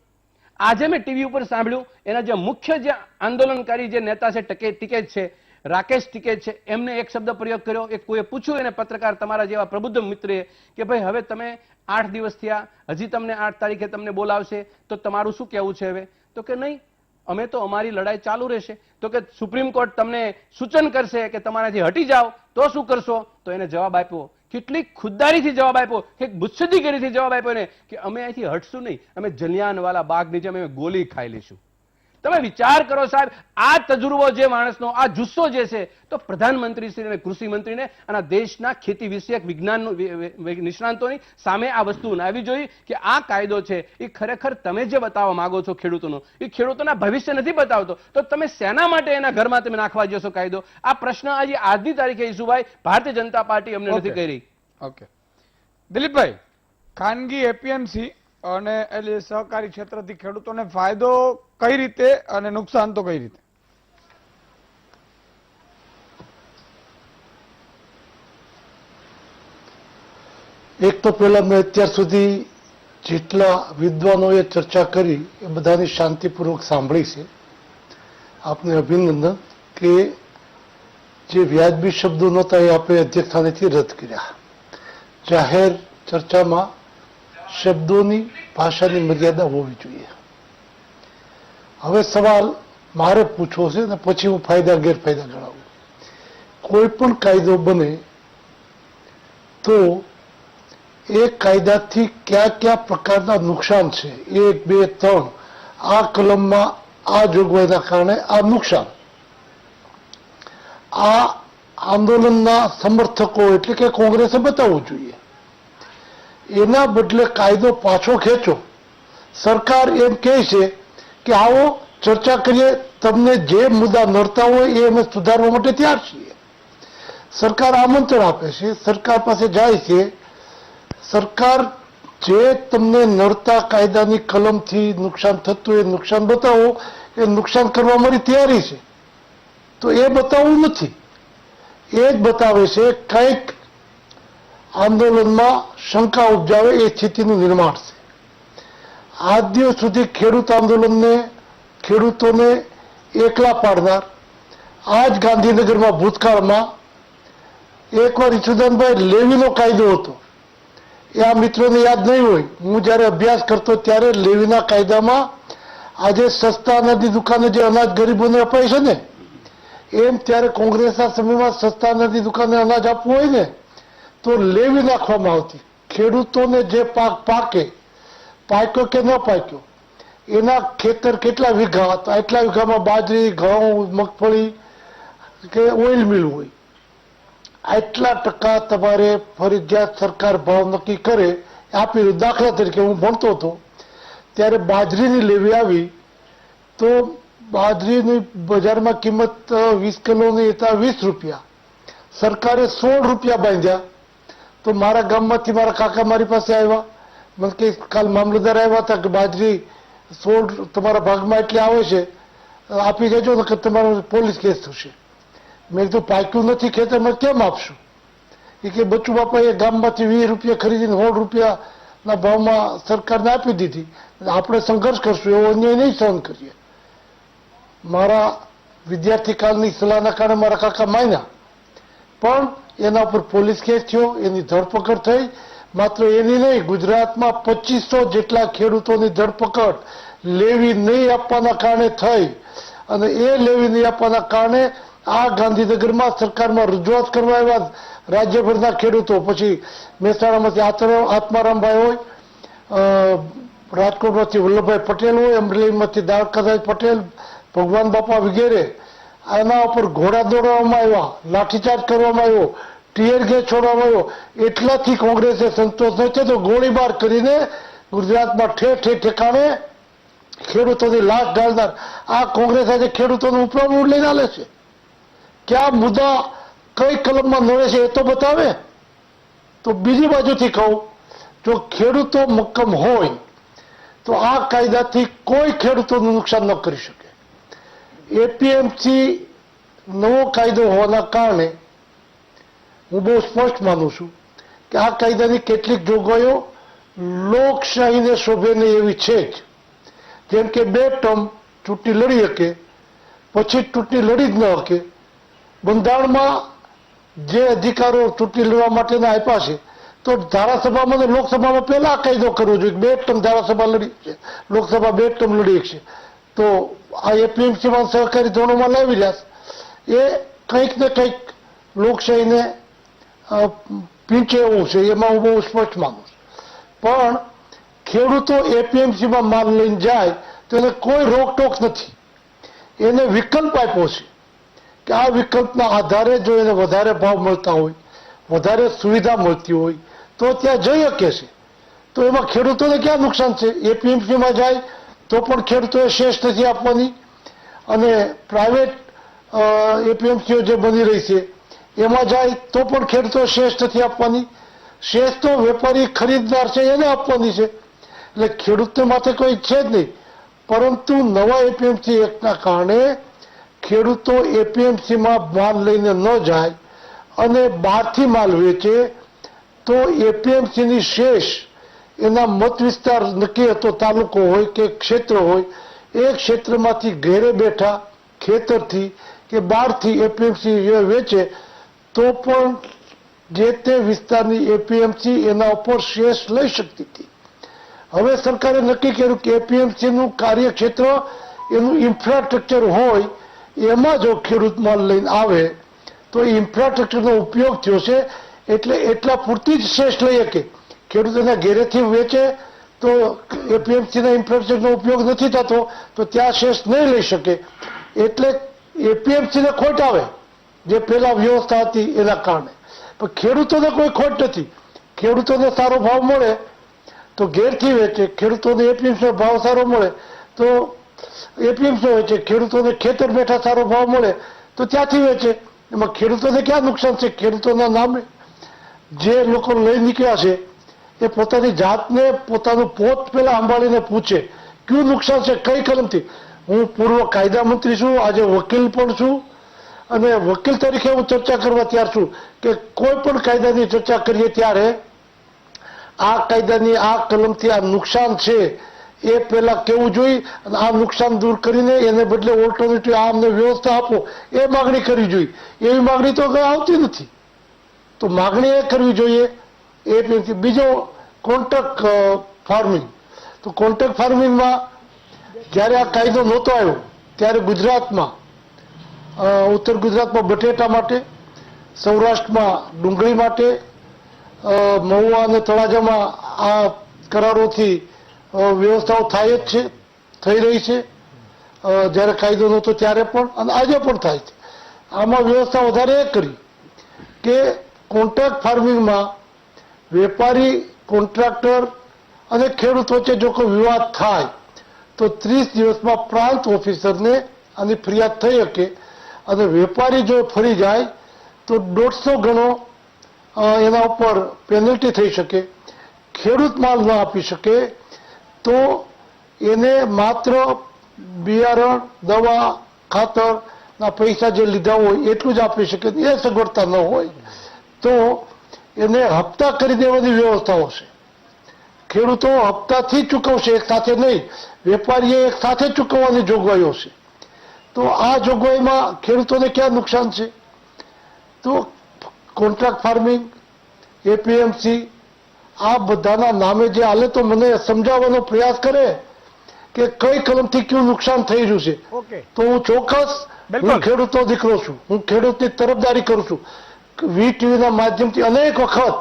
આજે મેં ટીવી ઉપર સાંભળ્યું, એના જે મુખ્ય જે આંદોલનકારી જે નેતા છે ટિકેત છે, રાકેશ ટિકેત છે, એમને એક શબ્દ પ્રયોગ કર્યો. એક કોઈએ પૂછ્યું એને પત્રકાર તમારા જેવા પ્રબુદ્ધ મિત્રે કે ભાઈ હવે તમે 8 દિવસ થયા, હજી તમને 8 તારીખે તમને બોલાવશે તો તમારું શું કહેવું છે હવે? તો કે નહીં, અમે તો અમારી લડાઈ ચાલુ રહેશે. તો કે સુપ્રીમ કોર્ટ તમને સૂચન કરશે કે તમારાથી હટી જાઓ તો શું કરશો? તો એને જવાબ આપ્યો, કેટલી ખુદદારીથી જવાબ આપ્યો, એક બુદ્ધિગીરીથી જવાબ આપ્યો ને કે અમે અહીંથી હટશું નહીં, અમે જલિયાનવાલા બાગની જેમ અમે ગોલી ખાઈ લઈશું. તમે વિચાર કરો સાહેબ, આ તજુર્બો જે માણસનો, આ જુસ્સો જે છે, તો પ્રધાનમંત્રી શ્રી અને કૃષિ મંત્રીને અને દેશના ખેતી વિષયક વિજ્ઞાન નિષ્ણાંતોની સામે આ વસ્તુ લાવવી જોઈએ કે આ કાયદો છે એ ખરેખર તમે જે બતાવવા માંગો છો ખેડૂતોનો, એ ખેડૂતોના ભવિષ્ય નથી બતાવતો, તો તમે શેના માટે એના ઘરમાં તમે નાખવા જશો કાયદો? આ પ્રશ્ન આજે આજની તારીખે ઈશુભાઈ ભારતીય જનતા પાર્ટી અમને નથી કરી. ઓકે દિલીપભાઈ, ખાનગી એપીએમસી અને એટલે સહકારી ક્ષેત્રથી ખેડૂતોને ફાયદો કઈ રીતે અને નુકસાન તો કઈ રીતે? એક તો પહેલા મેં અત્યાર સુધી જેટલા વિદ્વાનોએ ચર્ચા કરી એ બધાની શાંતિપૂર્વક સાંભળી છે. આપને અભિનંદન કે જે વ્યાજબી શબ્દો નહોતા એ આપણે અધ્યક્ષસ્થાનેથી રદ કર્યા. જાહેર ચર્ચામાં શબ્દોની ભાષાની મર્યાદા હોવી જોઈએ. હવે સવાલ મારે પૂછવો છે ને પછી હું ફાયદા ગેરફાયદા ગણાવું. કોઈ પણ કાયદો બને તો એ કાયદાથી કયા કયા પ્રકારના નુકસાન છે, 1, 2, 3 આ કલમમાં આ જોગવાઈના કારણે આ નુકસાન, આ આંદોલનના સમર્થકો એટલે કે કોંગ્રેસે બતાવવું જોઈએ. એના બદલે કાયદો પાછો ખેંચો. સરકાર એમ કહે છે કે આવો ચર્ચા કરીએ, તમને જે મુદ્દા નડતા હોય એ અમે સુધારવા માટે તૈયાર છીએ. સરકાર આમંત્રણ આપે છે, સરકાર પાસે જાય છે. સરકાર જે તમને નડતા કાયદાની કલમથી નુકસાન થતું એ નુકસાન બતાવો, એ નુકસાન કરવા મારી તૈયારી છે. તો એ બતાવવું નથી, એ જ બતાવે છે કંઈક આંદોલનમાં શંકા ઉપજાવે એ સ્થિતિનું નિર્માણ છે. આજ દિવસ સુધી ખેડૂત આંદોલનને, ખેડૂતોને એકલા પાડનાર આ જ ગાંધીનગરમાં ભૂતકાળમાં એકવાર ઈશુદાનભાઈ લેવીનો કાયદો હતો. એ આ મિત્રોને યાદ નહીં હોય, હું જ્યારે અભ્યાસ કરતો ત્યારે લેવીના કાયદામાં આજે સસ્તા અનાજની દુકાને જે અનાજ ગરીબોને અપાય છે ને, એમ ત્યારે કોંગ્રેસના સમયમાં સસ્તા અનાજની દુકાને અનાજ આપવું હોય ને તો લેવી નાખવામાં આવતી. ખેડૂતોને જે પાક પાકે, પાક્યો કે ન પાક્યો, એના ખેતર કેટલા વીઘા હતા, એટલા વીઘામાં બાજરી, ઘઉં, મગફળી કે ઓઇલ મિલ હોય, આટલા ટકા તમારે ફરજિયાત સરકાર ભાવ નક્કી કરે આપી. દાખલા તરીકે હું ભણતો હતો ત્યારે બાજરીની લેવી આવી તો બાજરીની બજારમાં કિંમત 20 કિલોની હતા 20 રૂપિયા, સરકારે 16 રૂપિયા બાંધ્યા. તો મારા ગામમાંથી મારા કાકા મારી પાસે આવ્યા, મને કે કાલ મામલતદાર આવ્યા હતા કે બાજરી 16 તમારા ભાગમાં એટલી આવે છે, આપી દેજો ને કે તમારો પોલીસ કેસ થશે. મેં કીધું પાક્યું નથી ખેતરમાં કેમ આપશું? એ કે બચ્ચુ બાપાએ ગામમાંથી 20 રૂપિયા ખરીદીને 16 રૂપિયાના ભાવમાં સરકારને આપી દીધી. આપણે સંઘર્ષ કરશું, એવો અન્યાય નહીં સહન કરીએ. મારા વિદ્યાર્થી કાળની સલાહના કારણે મારા કાકા માન્યા, પણ એના ઉપર પોલીસ કેસ થયો, એની ધરપકડ થઈ. માત્ર એની નહીં, ગુજરાતમાં 2500 જેટલા ખેડૂતોની ધરપકડ લેવી નહીં આપવાના કારણે થઈ. અને એ લેવી નહીં આપવાના કારણે આ ગાંધીનગરમાં સરકારમાં રજૂઆત કરવા આવ્યા રાજ્યભરના ખેડૂતો. પછી મહેસાણામાંથી આત્મારામભાઈ હોય, રાજકોટમાંથી વલ્લભભાઈ પટેલ હોય, અમરેલીમાંથી દ્વારકાભાઈ પટેલ, ભગવાન બાપા વગેરે. આના ઉપર ઘોડા દોડાવવામાં આવ્યા, લાઠીચાર્જ કરવામાં આવ્યો, ટીયર ગેસ છોડવામાં આવ્યો. એટલાથી કોંગ્રેસે સંતોષ ન છે તો ગોળીબાર કરીને ગુજરાતમાં ઠેર ઠેર ઠેકાણે ખેડૂતોની લાશ ઢાળનાર આ કોંગ્રેસ આજે ખેડૂતોનું ઉપરામૂળ લઈને આલે છે. કયા મુદ્દા કઈ કલમમાં નડે છે એ તો બતાવે. તો બીજી બાજુથી કહું, જો ખેડૂતો મક્કમ હોય તો આ કાયદાથી કોઈ ખેડૂતોનું નુકસાન ન કરી શકે. એપીએમસી નવો કાયદો હોવાના કારણે હું બહુ સ્પષ્ટ માનું છું કે આ કાયદાની કેટલીક જોગવાઈઓ લોકશાહીને શોભે નહીં એવી છે જ. જેમ કે 2 ટર્મ ચૂંટણી લડી શકે, પછી ચૂંટણી લડી જ ન શકે. બંધારણમાં જે અધિકારો ચૂંટણી લડવા માટેના આપ્યા છે તો ધારાસભામાં અને લોકસભામાં પહેલા કાયદો કરવો જોઈએ. 2 ટર્મ ધારાસભા લડી છે, લોકસભા 2 ટર્મ લડી શકશે. તો આ એપીએમસીમાં સહકારી ધોરણોમાં લાવી રહ્યા એ કંઈક ને કંઈક લોકશાહીને પીંચે એવું છે, એમાં હું બહુ સ્પષ્ટ માનું છું. પણ ખેડૂતો એપીએમસીમાં માલ લઈને જાય તો એને કોઈ રોકટોક નથી. એને વિકલ્પ આપ્યો છે કે આ વિકલ્પના આધારે જો એને વધારે ભાવ મળતા હોય, વધારે સુવિધા મળતી હોય તો ત્યાં જઈ શકે છે. તો એમાં ખેડૂતોને ક્યાં નુકસાન છે? એપીએમસીમાં જાય તો પણ ખેડૂતોએ શેષ નથી આપવાની, અને પ્રાઇવેટ એપીએમસીઓ જે બની રહી છે એમાં જાય તો પણ ખેડૂતોએ શેષ નથી આપવાની. શેષ તો વેપારી ખરીદનાર છે એને આપવાની છે. એટલે ખેડૂતને માથે કોઈ છે જ નહીં. પરંતુ નવા એપીએમસી એક્ટના કારણે ખેડૂતો એપીએમસીમાં માલ લઈને ન જાય અને બહારથી માલ વેચે તો એપીએમસીની શેષ એના મત વિસ્તાર નક્કી હતો, તાલુકો હોય કે ક્ષેત્ર હોય, એ ક્ષેત્રમાંથી ઘેરે બેઠા ખેતરથી કે બહારથી એપીએમસી વેચે તો પણ જે તે વિસ્તારની એપીએમસી એના ઉપર શેષ લઈ શકતી હતી. હવે સરકારે નક્કી કર્યું કે એપીએમસીનું કાર્યક્ષેત્ર એનું ઇન્ફ્રાસ્ટ્રક્ચર હોય, એમાં જો ખેડૂત માલ લઈને આવે તો ઇન્ફ્રાસ્ટ્રક્ચરનો ઉપયોગ થયો છે એટલે એટલા પૂરતી જ શેષ લઈ શકે. ખેડૂતોના ઘેરેથી વેચે તો એપીએમસીના ઇન્ફ્રાસ્ટ્રક્ચરનો ઉપયોગ નથી થતો તો ત્યાં શેષ નહીં લઈ શકે. એટલે એપીએમસીને ખોટ આવે જે પહેલા વ્યવસ્થા હતી એના કારણે. પણ ખેડૂતોને કોઈ ખોટ નથી. ખેડૂતોને સારો ભાવ મળે તો ઘેરથી વેચે, ખેડૂતોને એપીએમસીનો ભાવ સારો મળે તો એપીએમસી વેચે, ખેડૂતોને ખેતર બેઠા સારો ભાવ મળે તો ત્યાંથી વેચે. એમાં ખેડૂતોને ક્યાં નુકસાન છે? ખેડૂતોના નામે જે લોકો લઈ નીકળ્યા છે એ પોતાની જાતને પોતાનું પોત પેલા સંભાળીને પૂછે કયું નુકસાન છે, કઈ કલમથી. હું પૂર્વ કાયદા મંત્રી છું, આજે વકીલ પણ છું, અને વકીલ તરીકે હું ચર્ચા કરવા તૈયાર છું કે કોઈ પણ કાયદાની ચર્ચા કરીએ ત્યારે આ કાયદાની આ કલમથી આ નુકસાન છે એ પહેલા કેવું જોઈએ, અને આ નુકસાન દૂર કરીને એને બદલે ઓલ્ટરનેટિવ આ અમને વ્યવસ્થા આપો એ માગણી કરવી જોઈએ. એવી માગણી તો આવતી નથી. તો માગણી એ કરવી જોઈએ. એ બીજો કોન્ટ્રાક્ટ ફાર્મિંગ. તો કોન્ટ્રાક્ટ ફાર્મિંગમાં જ્યારે આ કાયદો નહોતો આવ્યો ત્યારે ગુજરાતમાં ઉત્તર ગુજરાતમાં બટેટા માટે, સૌરાષ્ટ્રમાં ડુંગળી માટે, મહુવા અને તળાજામાં આ કરારોથી વ્યવસ્થાઓ થાય જ છે, થઈ રહી છે. જ્યારે કાયદો નહોતો ત્યારે પણ અને આજે પણ થાય છે. આમાં વ્યવસ્થા વધારે એ કરી કે કોન્ટ્રાક્ટ ફાર્મિંગમાં વેપારી, કોન્ટ્રાક્ટર અને ખેડૂત વચ્ચે જો કોઈ વિવાદ થાય તો 30 દિવસમાં પ્રાંત ઓફિસરને આની ફરિયાદ થઈ શકે અને વેપારી જો ફરી જાય તો 150 ગણો એના ઉપર પેનલ્ટી થઈ શકે. ખેડૂત માલ ન આપી શકે તો એને માત્ર બિયારણ, દવા, ખાતરના પૈસા જે લીધા હોય એટલું જ આપી શકે. એ સગવડતા ન હોય તો એને હપ્તા કરી દેવાની વ્યવસ્થાઓ છે. ખેડૂતો હપ્તાથી ચૂકવશે, એક સાથે નહીં. વેપારીએ એક સાથે ચૂકવવાની જોગવાઈઓ છે. તો આ જોગવાઈમાં ખેડૂતોને ક્યાં નુકસાન છે? તો કોન્ટ્રાક્ટ ફાર્મિંગ, એપીએમસી આ બધાના નામે જે હાલે તો મને સમજાવવાનો પ્રયાસ કરે કે કઈ કલમથી કયું નુકસાન થઈ રહ્યું છે. ઓકે, તો હું ચોક્કસ, હું ખેડૂતનો દીકરો છું, હું ખેડૂતની તરફદારી કરું છું. વીટીવીના માધ્યમથી અનેક વખત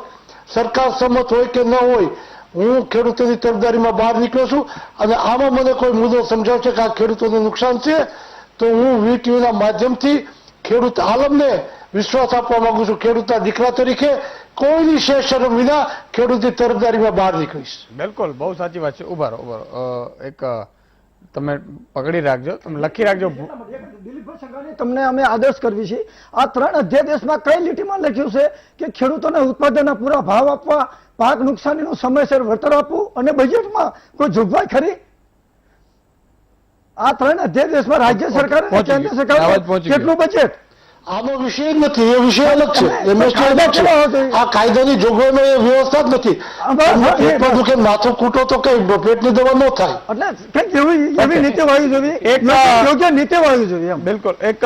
સરકાર સંમત હોય કે ન હોય હું ખેડૂતોની તરફદારીમાં બહાર નીકળ્યો છું અને આમાં મને કોઈ મુદ્દો સમજાવશે કે આ ખેડૂતોને નુકસાન છે તો હું વીટીવીના માધ્યમથી ખેડૂત આલમને વિશ્વાસ આપવા માંગુ છું. ખેડૂતના દીકરા તરીકે કોઈની શેષ શરમ વિના ખેડૂતની તરફદારીમાં બહાર નીકળીશ. બિલકુલ, બહુ સાચી વાત છે. ઉભા રહો. એક તમે પકડી રાખજો, તમે લખી રાખજો. દિલીપભાઈ સંઘાણી, તમને અમે આદેશ કરવી છે. આ 3 અધ્યાદેશમાં કઈ લીટીમાં લખ્યું છે કે ખેડૂતોને ઉત્પાદનના પૂરા ભાવ આપવા, પાક નુકસાનીનું સમયસર વળતર આપવું અને બજેટમાં કોઈ જોગવાઈ ખરી? આ 3 અધ્યાદેશમાં રાજ્ય સરકાર અને કેન્દ્ર સરકાર કેટલું બજેટ? આનો વિષય જ નથી, એ વિષય અલગ છે. એમએસટી અલગ છે. આ કાયદાની જોગવાઈમાં એ વ્યવસ્થા જ નથી. પેટમાં દુખે માથું કૂટો તો કઈ પેટની દવા ન થાય. એટલે કંઈક એવી નીતિ વાવી જોઈએ, યોગ્ય નીતિ વાવી જોઈએ. બિલકુલ. એક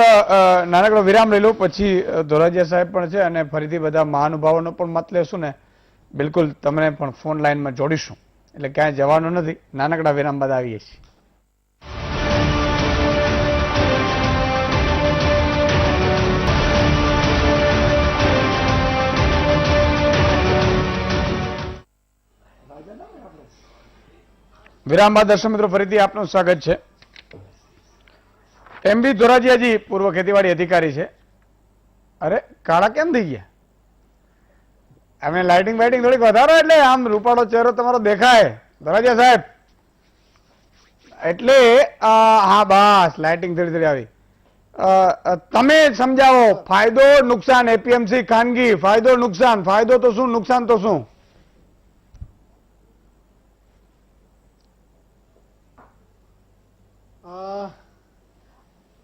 નાનકડો વિરામ લઈ લો, પછી ધોરાજીયા સાહેબ પણ છે અને ફરીથી બધા મહાનુભાવોનો પણ મત લેશું ને બિલકુલ તમને પણ ફોન લાઈનમાં જોડીશું. એટલે ક્યાંય જવાનું નથી. નાનકડા વિરામ બાદ આવીએ છીએ. વિરામ બાદ દર્શક મિત્રો ફરીથી આપનું સ્વાગત છે. એમબી ધોરાજીયાજી પૂર્વ ખેતીવાડી અધિકારી છે. અરે કાળા કેમ થઈ ગયા? અમે લાઇટિંગ બાઇટિંગ થોડીક વધારો એટલે આમ રૂપાળો ચહેરો તમારો દેખાય. ધોરાજીયા સાહેબ એટલે હા બસ લાઇટિંગ થોડી થોડી આવી. તમે સમજાવો ફાયદો નુકસાન, એપીએમસી ખાનગી, ફાયદો નુકસાન, ફાયદો તો શું, નુકસાન તો શું?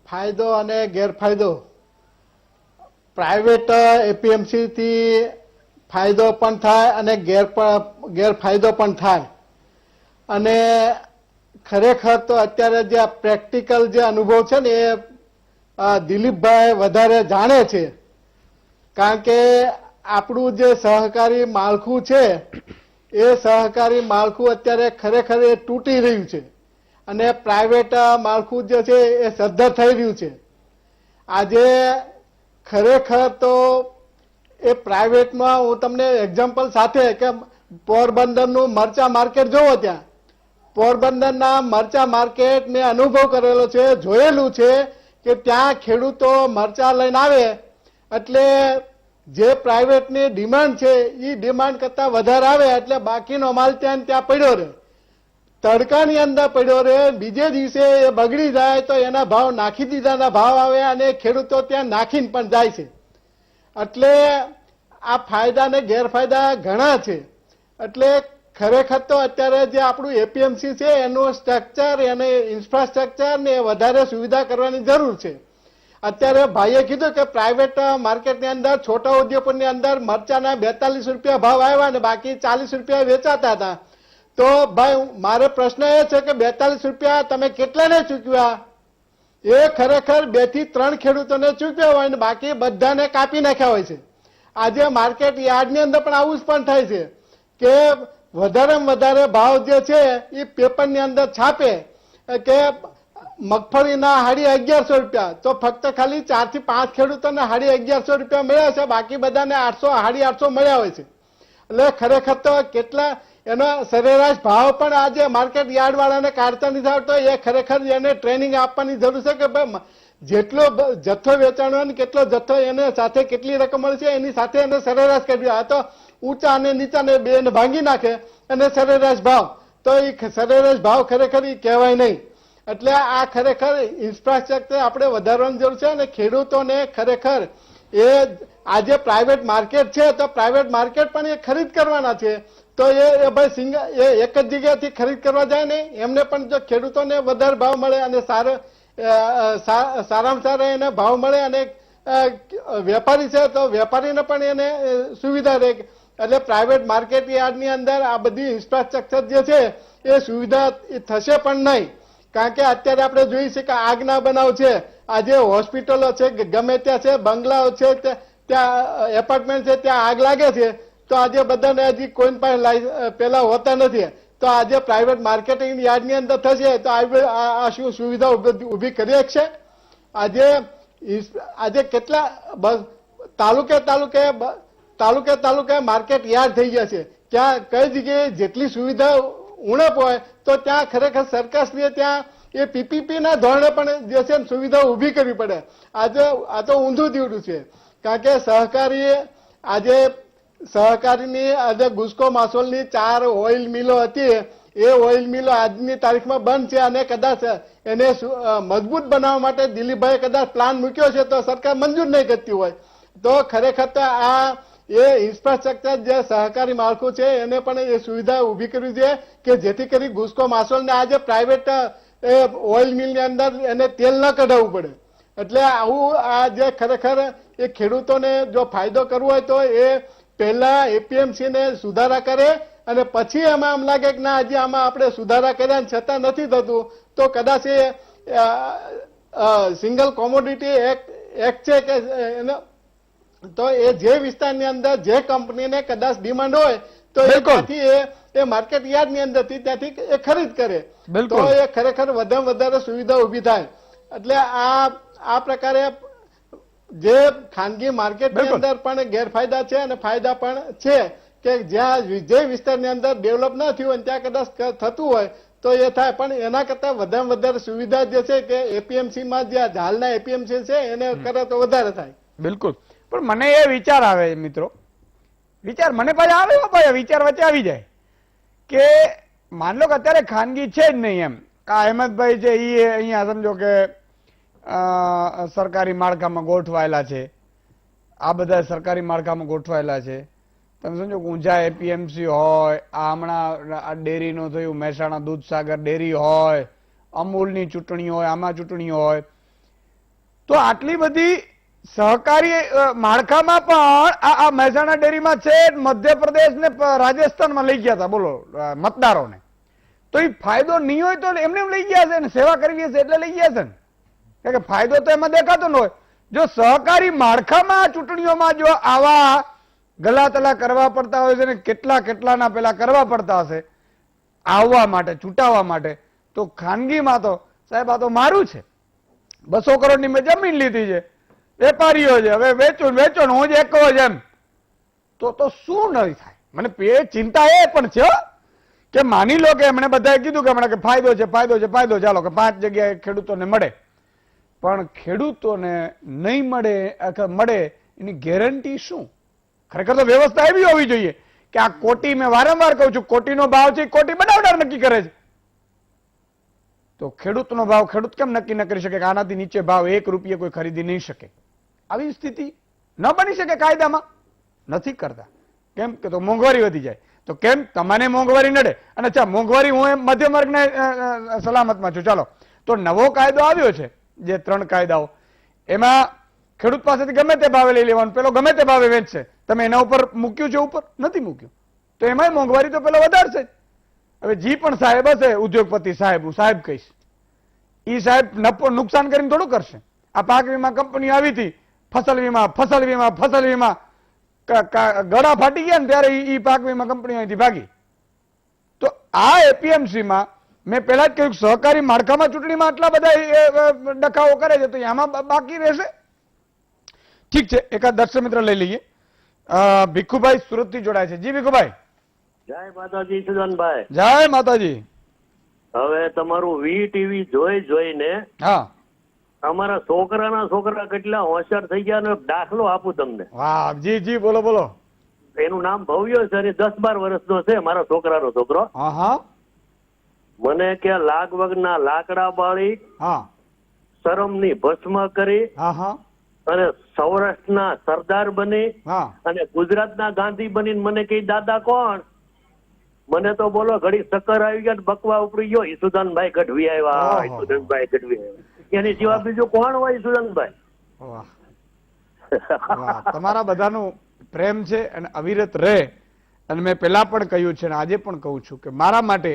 ફાયદો અને ગેરફાયદો. પ્રાઇવેટ એપીએમસી થી ફાયદો પણ થાય અને ગેરફાયદો પણ થાય. અને ખરેખર તો અત્યારે જે પ્રેક્ટિકલ જે અનુભવ છે ને એ દિલીપભાઈ વધારે જાણે છે. કારણ કે આપણું જે સહકારી માળખું છે એ સહકારી માળખું અત્યારે ખરેખર એ તૂટી રહ્યું છે અને પ્રાઇવેટ માળખું જે છે એ સદ્ધર થઈ રહ્યું છે. આજે ખરેખર તો એ પ્રાઇવેટમાં હું તમને એક્ઝામ્પલ સાથે કે પોરબંદરનું મરચા માર્કેટ જોવો, ત્યાં પોરબંદરના મરચા માર્કેટ મેં અનુભવ કરેલો છે, જોયેલું છે કે ત્યાં ખેડૂતો મરચા લઈને આવે એટલે જે પ્રાઇવેટની ડિમાન્ડ છે એ ડિમાન્ડ કરતા વધારે આવે એટલે બાકીનો માલ ત્યાં ત્યાં પડ્યો રહે, તડકાની અંદર પડ્યો રહે. બીજે દિવસે એ બગડી જાય તો એના ભાવ નાખી દીધાના ભાવ આવે અને ખેડૂતો ત્યાં નાખીને પણ જાય છે. એટલે આ ફાયદા ને ગેરફાયદા ઘણા છે. એટલે ખરેખર તો અત્યારે જે આપણું એપીએમસી છે એનું સ્ટ્રક્ચર, એને ઇન્ફ્રાસ્ટ્રક્ચર ને વધારે સુવિધા કરવાની જરૂર છે. અત્યારે ભાઈએ કીધું કે પ્રાઇવેટ માર્કેટની અંદર, છોટા ઉદ્યોગની અંદર મરચાના 42 રૂપિયા ભાવ આવ્યા અને બાકી 40 રૂપિયા વેચાતા હતા. તો ભાઈ મારો પ્રશ્ન એ છે કે 42 રૂપિયા તમે કેટલાને ચૂકવ્યા? એ ખરેખર 2 થી 3 ખેડૂતોને ચૂકવ્યા હોય ને બાકી બધાને કાપી નાખ્યા હોય છે. આજે માર્કેટ યાર્ડની અંદર પણ આવું જ પણ થાય છે કે વધારેમાં વધારે ભાવ જે છે એ પેપરની અંદર છાપે કે મગફળીના 1150 રૂપિયા, તો ફક્ત ખાલી 4 થી 5 ખેડૂતોને 1150 રૂપિયા મળ્યા છે, બાકી બધાને 800 850 મળ્યા હોય છે. એટલે ખરેખર તો કેટલા એનો સરેરાશ ભાવ પણ આજે માર્કેટ યાર્ડ વાળાને કાઢતા નથી આવતો. એ ખરેખર એને ટ્રેનિંગ આપવાની જરૂર છે કે ભાઈ જેટલો જથ્થો વેચાણો હોય ને કેટલો જથ્થો એને સાથે કેટલી રકમ મળશે એની સાથે એને સરેરાશ કરવી. આ તો ઊંચા અને નીચા ને બે ભાંગી નાખે અને સરેરાશ ભાવ, તો એ સરેરાશ ભાવ ખરેખર એ કહેવાય નહીં. એટલે આ ખરેખર ઇન્ફ્રાસ્ટ્રક્ચર આપણે વધારવાની જરૂર છે. અને ખેડૂતોને ખરેખર એ આજે પ્રાઇવેટ માર્કેટ છે તો પ્રાઇવેટ માર્કેટ પણ એ ખરીદ કરવાના છે. તો એ ભાઈ એ એક જ જગ્યાથી ખરીદ કરવા જાય ને એમને પણ જો ખેડૂતોને વધારે ભાવ મળે અને સારામાં સારા એને ભાવ મળે અને વેપારી છે તો વેપારીને પણ એને સુવિધા રહે. એટલે પ્રાઇવેટ માર્કેટ યાર્ડની અંદર આ બધી ઇન્ફ્રાસ્ટ્રક્ચર જે છે એ સુવિધા થશે પણ નહીં. કારણ કે અત્યારે આપણે જોઈએ છે કે આગના બનાવ છે, આજે હોસ્પિટલો છે, ગમે ત્યાં છે, બંગલાઓ છે, ત્યાં એપાર્ટમેન્ટ છે, ત્યાં આગ લાગે છે. તો આજે બધાને હજી કોઈ પાસે પેલા હોતા નથી. તો આજે પ્રાઇવેટ માર્કેટિંગ યાર્ડની અંદર થશે તો આ શું સુવિધા ઊભી કરી શકશે? આજે કેટલા તાલુકે માર્કેટ યાર્ડ થઈ ગયા છે. ત્યાં કઈ જગ્યાએ જેટલી સુવિધા ઉણપ હોય તો ત્યાં ખરેખર સરકારશ્રીએ ત્યાં એ પીપીપી ના ધોરણે પણ જે છે સુવિધા ઊભી કરવી પડે. આજે આ તો ઊંધું દીવડું છે. કારણ કે સહકારીની આજે ગુસ્કો માસોલની 4 ઓઇલ મિલો હતી, એ ઓઇલ મિલો આજની તારીખમાં બંધ છે. અને કદાચ એને મજબૂત બનાવવા માટે દિલીપભાઈ કદાચ પ્લાન મૂક્યો છે તો સરકાર મંજૂર નહીં કરતી હોય તો ખરેખર તો આ એ ઇન્ફ્રાસ્ટ્રક્ચર જે સહકારી માળખું છે એને પણ એ સુવિધા ઊભી કરવી જોઈએ કે જેથી કરી ગુસ્કો માસોલને આજે પ્રાઇવેટ ઓઇલ મિલની અંદર એને તેલ ન કઢાવવું પડે. એટલે આવું આ જે ખરેખર એ ખેડૂતોને જો ફાયદો કરવો હોય તો એ પહેલા એપીએમસી ને સુધારા કરે અને પછી એમાં એમ લાગે કે ના હજી આમાં આપણે સુધારા કર્યા છતાં નથી થતું તો કદાચ એ સિંગલ કોમોડિટી એક્ટ છે કે તો એ જે વિસ્તારની અંદર જે કંપનીને કદાચ ડિમાન્ડ હોય તો એ ત્યાંથી એ માર્કેટ યાર્ડ ની અંદર ત્યાંથી એ ખરીદ કરે તો એ ખરેખર વધારે વધારે સુવિધા ઊભી થાય. એટલે આ પ્રકારે જે ખાનગી માર્કેટની અંદર પણ ગેરફાયદા છે અને ફાયદા પણ છે કે જ્યાં જે વિસ્તારની અંદર ડેવલપ ન થયું હોય ત્યાં કદાચ થતું હોય તો એ થાય. પણ એના કરતા વધારે સુવિધા જે છે કે એપીએમસી માં જે હાલના એપીએમસી છે એને કરે તો વધારે થાય. બિલકુલ. પણ મને એ વિચાર આવે મિત્રો, મને પાછા આવે ભાઈ વિચાર વચ્ચે આવી જાય કે માન લો કે અત્યારે ખાનગી છે જ નહીં એમ. આ અહેમદભાઈ છે એ અહીંયા સમજો કે સરકારી માળખામાં ગોઠવાયેલા છે, આ બધા સરકારી માળખામાં ગોઠવાયેલા છે. તમે સમજો ઊંઝા એપીએમસી હોય, આ હમણાં ડેરીનું થયું મહેસાણા દૂધસાગર ડેરી હોય, અમૂલની ચૂંટણી હોય, આમાં ચૂંટણી હોય, તો આટલી બધી સહકારી માળખામાં પણ આ મહેસાણા ડેરીમાં છે મધ્યપ્રદેશ ને રાજસ્થાનમાં લઈ ગયા હતા બોલો મતદારોને. તો એ ફાયદો નહીં હોય તો એમને લઈ ગયા છે ને સેવા કરી છે એટલે લઈ ગયા છે ને. કે ફાયદો તો એમાં દેખાતો ન હોય. જો સહકારી માળખામાં ચૂંટણીઓમાં જો આવા ગલાતલા કરવા પડતા હોય છે ને કેટલાના પેલા કરવા પડતા હશે આવવા માટે ચૂંટાવા માટે, તો ખાનગીમાં તો સાહેબ આ તો મારું છે, 200 કરોડની મેં જમીન લીધી છે, વેપારીઓ છે, હવે વેચો હું જ એક જ એમ, તો શું નહીં થાય. મને ચિંતા એ પણ છે કે માની લો કે એમણે બધાએ કીધું કે હમણાં કે ફાયદો છે, ચાલો કે 5 જગ્યાએ ખેડૂતોને મળે, પણ ખેડૂતોને નહીં મળે એની ગેરંટી શું? ખરેખર તો વ્યવસ્થા એવી હોવી જોઈએ કે આ કોટી, મેં વારંવાર કહું છું, કોટીનો ભાવ છે કોટી બનાવનાર નક્કી કરે છે. તો ખેડૂતનો ભાવ ખેડૂત કેમ નક્કી ન કરી શકે કે આનાથી નીચે ભાવ 1 રૂપિયા કોઈ ખરીદી નહીં શકે? આવી સ્થિતિ ન બની શકે કાયદામાં, નથી કરતા. કેમ કે તો મોંઘવારી વધી જાય. તો કેમ તમને મોંઘવારી નડે અને અચ્છા મોંઘવારી હું મધ્યમ વર્ગને સલામતમાં છું, ચાલો તો નવો કાયદો આવ્યો છે જે 3 કાયદાઓ, એમાં ખેડૂત પાસેથી ગમે તે ભાવે લઈ લેવાનું, પેલો ગમે તે ભાવે વેચશે. તમે એના ઉપર મૂક્યું છે? ઉપર નથી મૂક્યું. તો એમાંય મોંઘવારી તો પેલો વધારશે. હવે જી પણ સાહેબ હશે ઉદ્યોગપતિ સાહેબ, હું સાહેબ કહીશ, ઈ સાહેબ નુકસાન કરીને થોડું કરશે. આ પાક વીમા કંપની આવી હતી, ફસલ વીમા ગળા ફાટી ગયા ને ત્યારે ઈ પાક વીમા કંપની અહીંથી ભાગી. તો આ એપીએમસી માં મેં પહેલા જ કહ્યું સહકારી માળખામાં ચૂંટણીમાં આટલા બધા ડખાઓ કરે છે તો આમાં બાકી રહેશે. ઠીક છે, એકાદ દર્શક મિત્ર લઈ લઈએ. ભીખુભાઈ સુરત થી જોડાય છે. જી ભીખુભાઈ. જય માતાજી સુજનભાઈ. જય માતાજી. હવે તમારું વી ટીવી જોઈને હા અમારા છોકરાના છોકરા કેટલા હોશિયાર થઈ ગયા ને દાખલો આપું તમને. વાહ જી જી બોલો બોલો. એનું નામ ભવ્ય છે અને 10-12 વર્ષનો છે મારા છોકરાનો છોકરો. હા હા મને કે લાગવગના લાકડા બાળી, હા શરમની ભસ્મ કરી હા હા અને સૌરાષ્ટ્રના સરદાર બની હા અને ગુજરાતના ગાંધી બનીને મને કઈ દાદા કોણ? મને તો બોલો ઘડી ચક્કર આવી ગયા ને બકવા ઉપડી ગયો. ઈસુદાનભાઈ ગઢવી આવ્યા, ઓહો. ઈસુદાનભાઈ ગઢવી આવ્યા. એની સિવાય બીજું કોણ હોય ઈસુદાનભાઈ? વાહ વાહ. તમારા બધાનું પ્રેમ છે અને અવિરત રહે. અને મેં પહેલા પણ કહ્યું છે અને આજે પણ કહું છું કે મારા માટે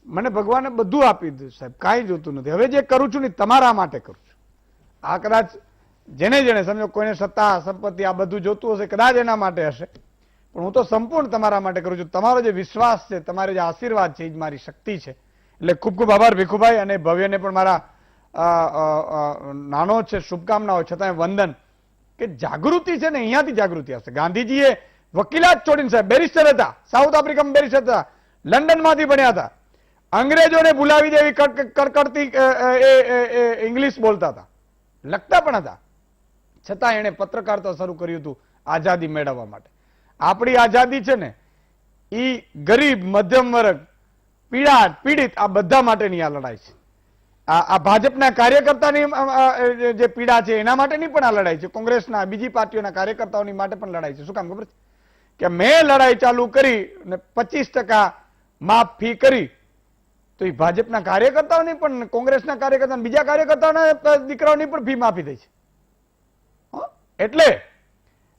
મને ભગવાને બધું આપી દીધું સાહેબ, કાંઈ જોતું નથી. હવે જે કરું છું ને તમારા માટે કરું છું. આ કદાચ જેને જેને સમજો કોઈને સત્તા સંપત્તિ આ બધું જોતું હશે કદાચ એના માટે હશે, પણ હું તો સંપૂર્ણ તમારા માટે કરું છું. તમારો જે વિશ્વાસ છે, તમારે જે આશીર્વાદ છે એ જ મારી શક્તિ છે. એટલે ખૂબ ખૂબ આભાર ભીખુભાઈ, અને ભવ્યને પણ મારા નાનો છે શુભકામનાઓ, છતાં વંદન કે જાગૃતિ છે ને અહીંયાથી જાગૃતિ આવશે. ગાંધીજીએ વકીલાત છોડીને સાહેબ બેરિસ્ટર હતા, સાઉથ આફ્રિકામાં બેરિસ્ટર હતા, લંડનમાંથી ભણ્યા હતા, અંગ્રેજોને ભૂલાવી દેવી કડકડતી ઇંગ્લિશ બોલતા હતા, લખતા પણ હતા, છતાં એણે પત્રકારતા શરૂ કર્યું હતું આઝાદી મેળવવા માટે. આપણી આઝાદી છે ને એ ગરીબ, મધ્યમ વર્ગ, પીડિત આ બધા માટેની આ લડાઈ છે. આ ભાજપના કાર્યકર્તાની જે પીડા છે એના માટેની પણ આ લડાઈ છે. કોંગ્રેસના બીજી પાર્ટીઓના કાર્યકર્તાઓની માટે પણ લડાઈ છે. શું કામ ખબર છે કે મેં લડાઈ ચાલુ કરી ને 25% માફ ફી કરી તો એ ભાજપના કાર્યકર્તાઓની પણ, કોંગ્રેસના કાર્યકર્તા, બીજા કાર્યકર્તાઓના દીકરાઓની પણ ફી માફી થઈ છે. એટલે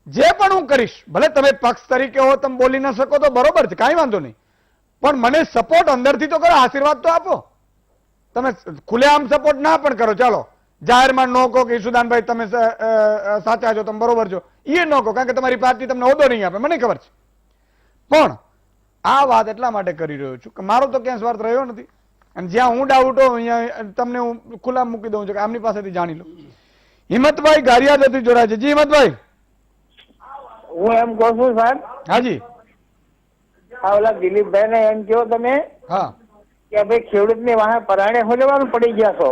જે પણ હું કરીશ, ભલે તમે પક્ષ તરીકે હો, તમે બોલી ન શકો તો બરોબર છે, કાંઈ વાંધો નહીં, પણ મને સપોર્ટ અંદરથી તો કરો, આશીર્વાદ તો આપો. તમે ખુલ્લેઆમ સપોર્ટ ના પણ કરો, ચાલો જાહેરમાં ન કહો કે ઈસુદાનભાઈ તમે સાચા છો, તમે બરોબર છો, એ ન કહો, કારણ કે તમારી પાર્ટી તમને હોદ્દો નહીં આપે, મને ખબર છે. પણ આ વાત એટલા માટે કરી રહ્યો છું કે મારો તો ક્યાંય સ્વાર્થ રહ્યો નથી, અને જ્યાં હું ડાઉટ હો અહીંયા તમને હું ખુલ્લા મૂકી દઉં છું કે આમની પાસેથી જાણી લો. હિંમતભાઈ ગારિયાદથી જોડાય છે. જી હિંમતભાઈ. હું એમ કહું છું સાહેબ, હાજી. આ ઓલા દિલીપભાઈ ને એમ કહો તમે હા કે ભાઈ ખેડૂત ની વાહે પરાણે ખોલેવાનું પડી ગયા છો,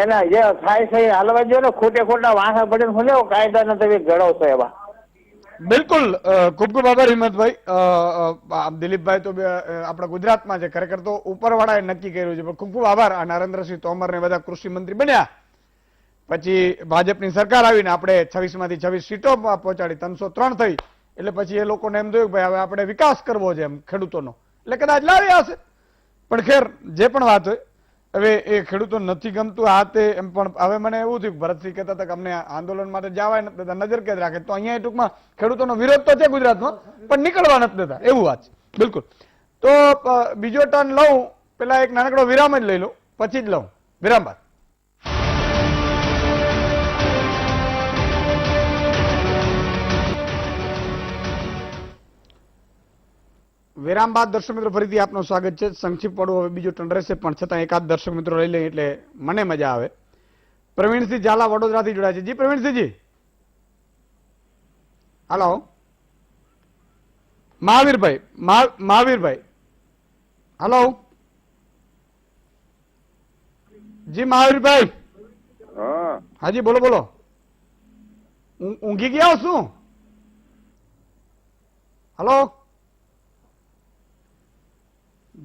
એના જે થાય છે એ હાલવા દો ને, ખોટા વાહે પડે ખોલે કાયદાને તમે ઘડવશો એવા. બિલકુલ. ખૂબ ખૂબ આભાર હિંમતભાઈ. દિલીપભાઈ તો આપણા ગુજરાતમાં છે, ખરેખર તો ઉપરવાળાએ નક્કી કર્યું છે, પણ ખૂબ ખૂબ આભાર. આ નરેન્દ્રસિંહ તોમર ને બધા કૃષિ મંત્રી બન્યા પછી ભાજપની સરકાર આવીને આપણે 26માંથી 26 સીટો પહોંચાડી, 303 થઈ. એટલે પછી એ લોકોને એમ થયું કે ભાઈ હવે આપણે વિકાસ કરવો છે એમ ખેડૂતોનો, એટલે કદાચ લાવ્યા હશે. પણ ખેર જે પણ વાત હોય, હવે એ ખેડૂતો નથી ગમતું આ તે એમ. પણ હવે મને એવું થયું, ભરતસિંહ કહેતા હતા કે અમને આંદોલન માટે જવાય નથી દેતા, નજર કેદ રાખે. તો અહીંયા ટૂંકમાં ખેડૂતોનો વિરોધ તો છે ગુજરાતમાં, પણ નીકળવા નથી દેતા, એવું વાત છે. બિલકુલ. તો બીજો ટર્ન લઉં, પેલા એક નાનકડો વિરામ જ લઈ લઉં, પછી જ લઉં વિરામ બાદ. વિરામ બાદ દર્શક મિત્રો ફરીથી આપનું સ્વાગત છે. સંક્ષિપ્ત પડવું હવે બીજો ટર્ન રહેશે, પણ છતાં એકાદ દર્શક મિત્રો લઈ લઈએ એટલે મને મજા આવે. પ્રવીણસિંહ ઝાલા વડોદરાથી જોડાય છે. જી પ્રવીણસિંહજી. હાલો. મહાવીરભાઈ. મહાવીરભાઈ. હાલો. જી મહાવીરભાઈ. હાજી બોલો બોલો. ઊંઘી ગયા શું? હાલો.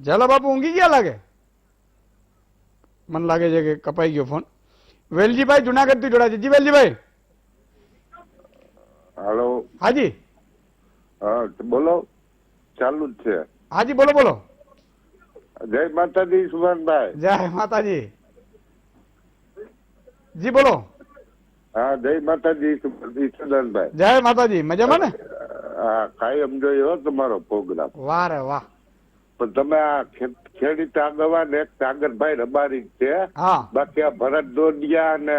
ઝાલા બાપુ ઊંઘી ગયા લાગે, મને લાગે છે કે કપાઈ ગયો ફોન. વેલજીભાઈ જુનાગઢ થી જોડાય છે. જી વેલજીભાઈ. હાલો. હાજી. હા બોલો, ચાલુ જ છે. હાજી બોલો બોલો. જય માતાજી સુભાનભાઈ. જય માતાજી. જી બોલો. હા જય માતાજી સુદાનભાઈ. જય માતાજી. મજામાં ને? હા કાયમ જોયો તમારો પ્રોગ્રામ. વાહ રે વાહ. પણ તમે આ ખેડી આગેવાન એક સાગરભાઈ રબારી છે, હા બાકી આ ભરત દોડિયા ને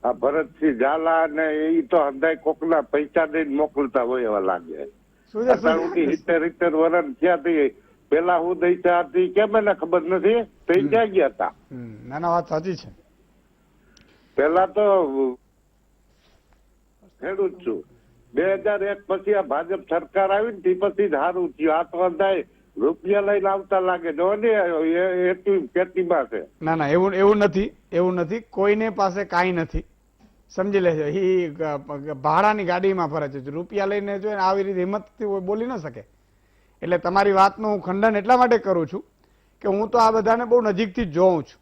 આ ભરતસિંહ ઝાલા ને એ તો હંધાઈ કોકના પૈસા દઈને મોકલતા હોય એવા લાગે. અત્યાર સુધી 70 વર્ષ થયા હતી, પેલા હું દઈતા હતી કેમ એને ખબર નથી, થઈ ક્યાં ગયા હતા? ના ના વાત સાચી છે. પેલા તો ખેડૂત છું. 2001 પછી આ ભાજપ સરકાર આવી ને તે પછી જ સારું થયું. આ તો અંધાય રૂપિયા લઈને આવતા લાગે જો ને એટલી ખેતીમાં છે. ના ના, એવું નથી. કોઈને પાસે કાંઈ નથી, સમજી લેજો. એ ભાડાની ગાડીમાં ફરે છે, રૂપિયા લઈને જો આવી રીતે હિંમતથી બોલી ન શકે. એટલે તમારી વાતનું હું ખંડન એટલા માટે કરું છું કે હું તો આ બધાને બહુ નજીકથી જ જોઉં છું.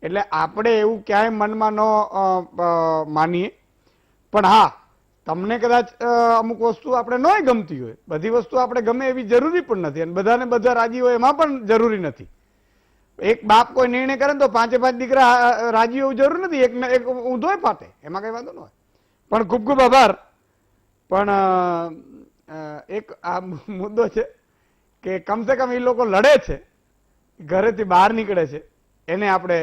એટલે આપણે એવું ક્યાંય મનમાં ન માનીએ. પણ હા, તમને કદાચ અમુક વસ્તુ આપણે નોય ગમતી હોય, બધી વસ્તુ આપણે ગમે એવી જરૂરી પણ નથી, અને બધાને બધા રાજી હોય એમાં પણ જરૂરી નથી. એક બાપ કોઈ નિર્ણય કરે ને તો 5 દીકરા રાજી હોવું જરૂર નથી, એક ઊંધોય ફાટે, એમાં કઈ વાંધો ન હોય. પણ ખૂબ ખૂબ આભાર. પણ એક આ મુદ્દો છે કે કમસે કમ એ લોકો લડે છે, ઘરેથી બહાર નીકળે છે, એને આપણે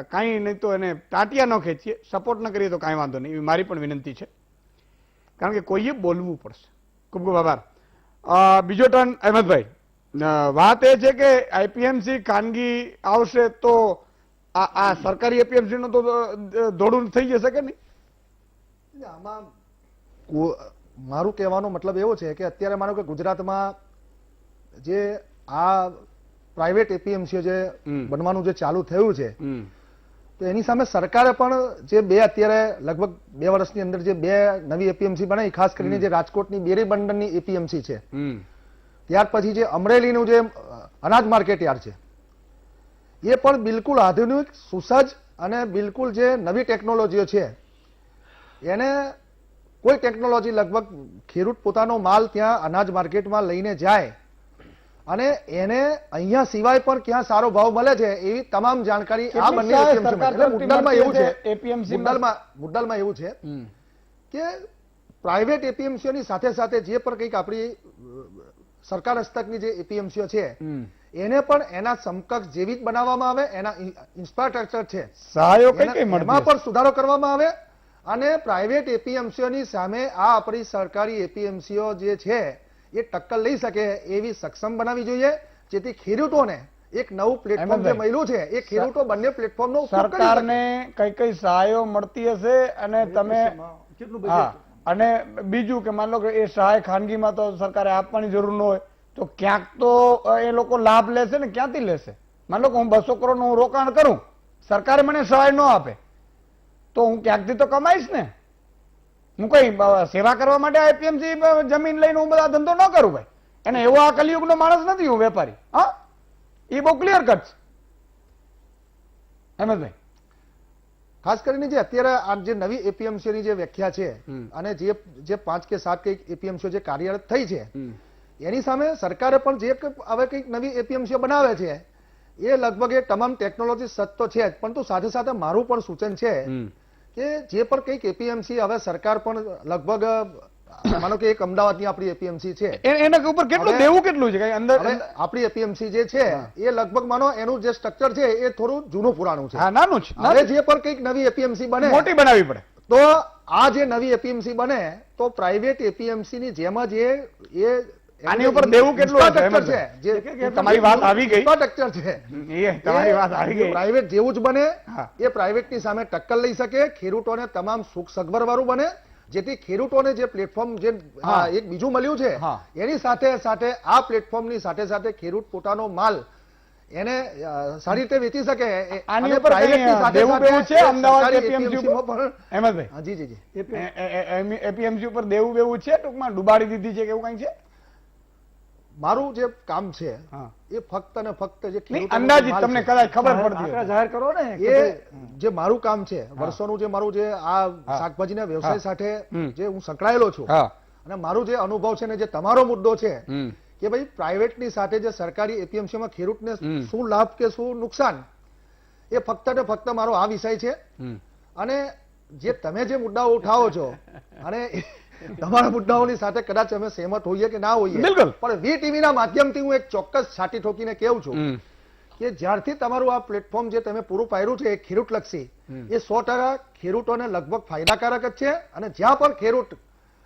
કાંઈ નહીં તો એને ટાંટિયા ન ખેંચીએ, સપોર્ટ ન કરીએ તો કાંઈ વાંધો નહીં, એવી મારી પણ વિનંતી છે. કારણ કે કોઈએ બોલવું પડશે. ખૂબ ખૂબ આભાર. બીજો ટર્ન અહેમદભાઈ. વાત એ છે કે આઈપીએમસી ખાનગી આવશે તો આ સરકારી એપીએમસી નું તો દોડું થઈ જશે કે નહીં? આમાં મારું કહેવાનો મતલબ એવો છે કે અત્યારે માનો કે ગુજરાતમાં જે આ પ્રાઇવેટ એપીએમસી જે બનવાનું જે ચાલુ થયું છે, તો એની સામે સરકારે પણ જે અત્યારે લગભગ 2 વર્ષની અંદર જે 2 નવી એપીએમસી બનાવી, ખાસ કરીને જે રાજકોટની બેરી બંદરની એપીએમસી છે, ત્યાર પછી જે અમરેલીનું જે અનાજ માર્કેટ યાર્ડ છે, એ પણ બિલકુલ આધુનિક, સુસજ્જ અને બિલકુલ જે નવી ટેકનોલોજીઓ છે, એને કોઈ ટેકનોલોજી લગભગ ખેડૂત પોતાનો માલ ત્યાં અનાજ માર્કેટમાં લઈને જાય અને એને અહીંયા સિવાય પણ ક્યાં સારો ભાવ મળે છે એવી તમામ જાણકારી આ બંને મુદ્દામાં એવું છે. મુદ્દામાં એવું છે કે પ્રાઇવેટ એપીએમસીઓની સાથે સાથે જે પણ કંઈક આપણી સરકાર હસ્તકની જે એપીએમસીઓ છે એને પણ એના સમકક્ષ જેવી જ બનાવવામાં આવે, એના ઇન્ફ્રાસ્ટ્રક્ચર છે એમાં પણ સુધારો કરવામાં આવે અને પ્રાઇવેટ એપીએમસીઓની સામે આ આપણી સરકારી એપીએમસીઓ જે છે એ ટક્કર લઈ શકે એવી સક્ષમ બનાવવી જોઈએ, જેથી ખેડૂતોને એક નવું પ્લેટફોર્મ જે મળ્યું છે એ ખેડૂતો બંને પ્લેટફોર્મનો ઉપયોગ કરી શકે. સરકારને કઈ સહાયો મળતી હશે અને તમે અને બીજું કે માન લો કે એ સહાય ખાનગીમાં તો સરકારે આપવાની જરૂર ન હોય તો ક્યાંક તો એ લોકો લાભ લેશે ને, ક્યાંથી લેશે? માન લો કે હું 200 કરોડનું હું રોકાણ કરું, સરકારે મને સહાય ન આપે તો હું ક્યાંકથી તો કમાઈશ ને. હું કઈ સેવા કરવા માટે આઈપીએમસી જમીન લઈને હું બધા ધંધો ન કરું ભાઈ. એને એવો આ કલિયુગનો માણસ નથી હું, વેપારી. હા, એ બહુ ક્લિયર કટ છે. અહેમદભાઈ, ખાસ કરીને જે અત્યારે આ જે નવી એપીએમસીઓની જે વ્યાખ્યા છે અને જે 5 કે 7 કઈક એપીએમસીઓ જે કાર્યરત થઈ છે, એની સામે સરકારે પણ જે હવે કઈક નવી એપીએમસીઓ બનાવે છે એ લગભગ એ તમામ ટેકનોલોજી સત્ય તો છે જ, પરંતુ સાથે સાથે મારું પણ સૂચન છે કે જે પણ કંઈક એપીએમસી હવે સરકાર પણ લગભગ માનો કે એક અમદાવાદની આપણી એપીએમસી છે, એના ઉપર કેટલું દેવું કેટલું છે? અંદર આપણી એપીએમસી જે છે એ લગભગ માનો એનું જે સ્ટ્રક્ચર છે એ થોડું જૂનું પુરાણું છે, નાનું છે. હવે જે પણ કંઈક નવી એપીએમસી બને, મોટી બનાવવી પડે, તો આ જે નવી એપીએમસી બને તો પ્રાઇવેટ એપીએમસી ની જેમ જ એ આની ઉપર દેવું કેટલું છે, જે તમારી વાત આવી ગઈ, ઇન્ફ્રાસ્ટ્રક્ચર છે તમારી વાત આવી ગઈ, પ્રાઇવેટ જેવું જ બને, એ પ્રાઇવેટ ની સામે ટક્કર લઈ શકે, ખેડૂતોને તમામ સુખ સગવડ વાળું બને, જેથી ખેડૂતોને જે પ્લેટફોર્મ જે એક બીજું મળ્યું છે એની સાથે સાથે આ પ્લેટફોર્મ ની સાથે સાથે ખેડૂત પોતાનો માલ એને સારી રીતે વેચી શકે. આની ઉપર દેવું બેવું છે અમદાવાદ એપીએમસી ઉપર? અહેમદભાઈ, જી જી જી, એપીએમસી ઉપર દેવું બેવું છે, ટૂંકમાં ડુબાડી દીધી છે કે એવું કઈ છે? મારું જે કામ છે એ ફક્ત ને ફક્ત જે અંદાજિત તમને કદાચ ખબર પડતી જાહેર કરો ને, એ જે મારું કામ છે વર્ષોનું, જે મારું જે આ શાકભાજીના વ્યવસાય સાથે જે હું સંકળાયેલો છું અને મારું જે અનુભવ છે ને જે તમારો મુદ્દો છે કે ભાઈ પ્રાઇવેટ ની સાથે જે સરકારી એપીએમસીમાં ખેડૂતને શું લાભ કે શું નુકસાન, એ ફક્ત ને ફક્ત મારો આ વિષય છે. અને જે તમે જે મુદ્દાઓ ઉઠાવો છો અને તમારા મુદ્દાઓની સાથે કદાચ અમે સહેમત હોઈએ કે ના હોઈએ, પણ વીટીવી ના માધ્યમથી હું એક ચોક્કસ છાટી ઠોકીને કહું છું કે જ્યારથી તમારું આ પ્લેટફોર્મ જે તમે પૂરું પાડ્યું છે એ ખેડૂત લક્ષી, એ 100% ખેડૂતોને લગભગ ફાયદાકારક જ છે. અને જ્યાં પણ ખેડૂત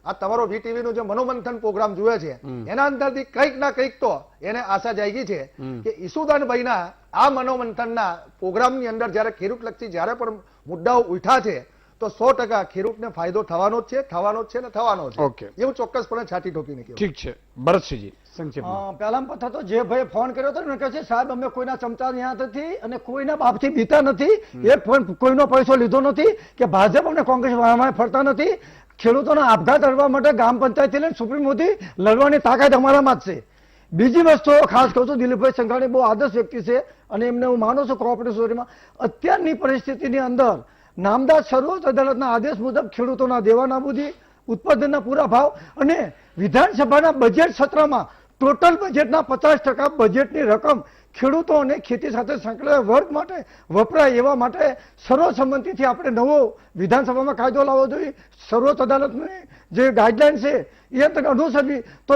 આ તમારો વીટીવી નું જે મનોમંથન પ્રોગ્રામ જોવે છે એના અંદરથી કંઈક ના કંઈક તો એને આશા જાગી છે કે ઈસુદાનભાઈના આ મનોમંથનના પ્રોગ્રામની અંદર જયારે ખેડૂત લક્ષી જયારે પણ મુદ્દાઓ ઉઠા છે તો 100% ખેડૂતને ફાયદો થવાનો જ છે ને થવાનો છે ઓકે. એવું ચોક્કસપણે છાતી ઠોકીને કહેવું. ઠીક છે ભરતસિંહજી સંક્ષેપમાં. પહેલા પ્રથમ તો જે ભાઈ ફોન કર્યો હતો ને કહે છે સાહેબ અમે કોઈના ચમચા ત્યાં નથી અને કોઈના બાપથી બીતા નથી, એક ફોન કોઈનો પૈસો લીધો નથી કે ભાજપ અને કોંગ્રેસ વાહમાં ફરતા નથી. ખેડૂતોના આપઘાત લડવા માટે ગ્રામ પંચાયતથી લઈને સુપ્રીમ સુધી લડવાની તાકાત અમારામાં જ છે. બીજી વસ્તુ ખાસ કહું છું, દિલીપભાઈ સંઘાણી બહુ આદર્શ વ્યક્તિ છે અને એમને હું માનું છું કોઓપરેટિવ સોસાયટીમાં અત્યારની પરિસ્થિતિની અંદર નામદાર સર્વોચ્ચ અદાલતના આદેશ મુજબ ખેડૂતોના દેવા નાબૂદી, ઉત્પાદનના પૂરા ભાવ અને વિધાનસભાના બજેટ સત્રમાં ટોટલ બજેટના 50% બજેટની રકમ ખેડૂતો અને ખેતી સાથે સંકળાયેલા વર્ગ માટે વપરાય એવા માટે સર્વસંમતિથી આપણે નવો વિધાનસભામાં કાયદો લાવવો જોઈએ. સર્વોચ્ચ અદાલતની જે ગાઈડલાઈન છે એ અનુસરવી તો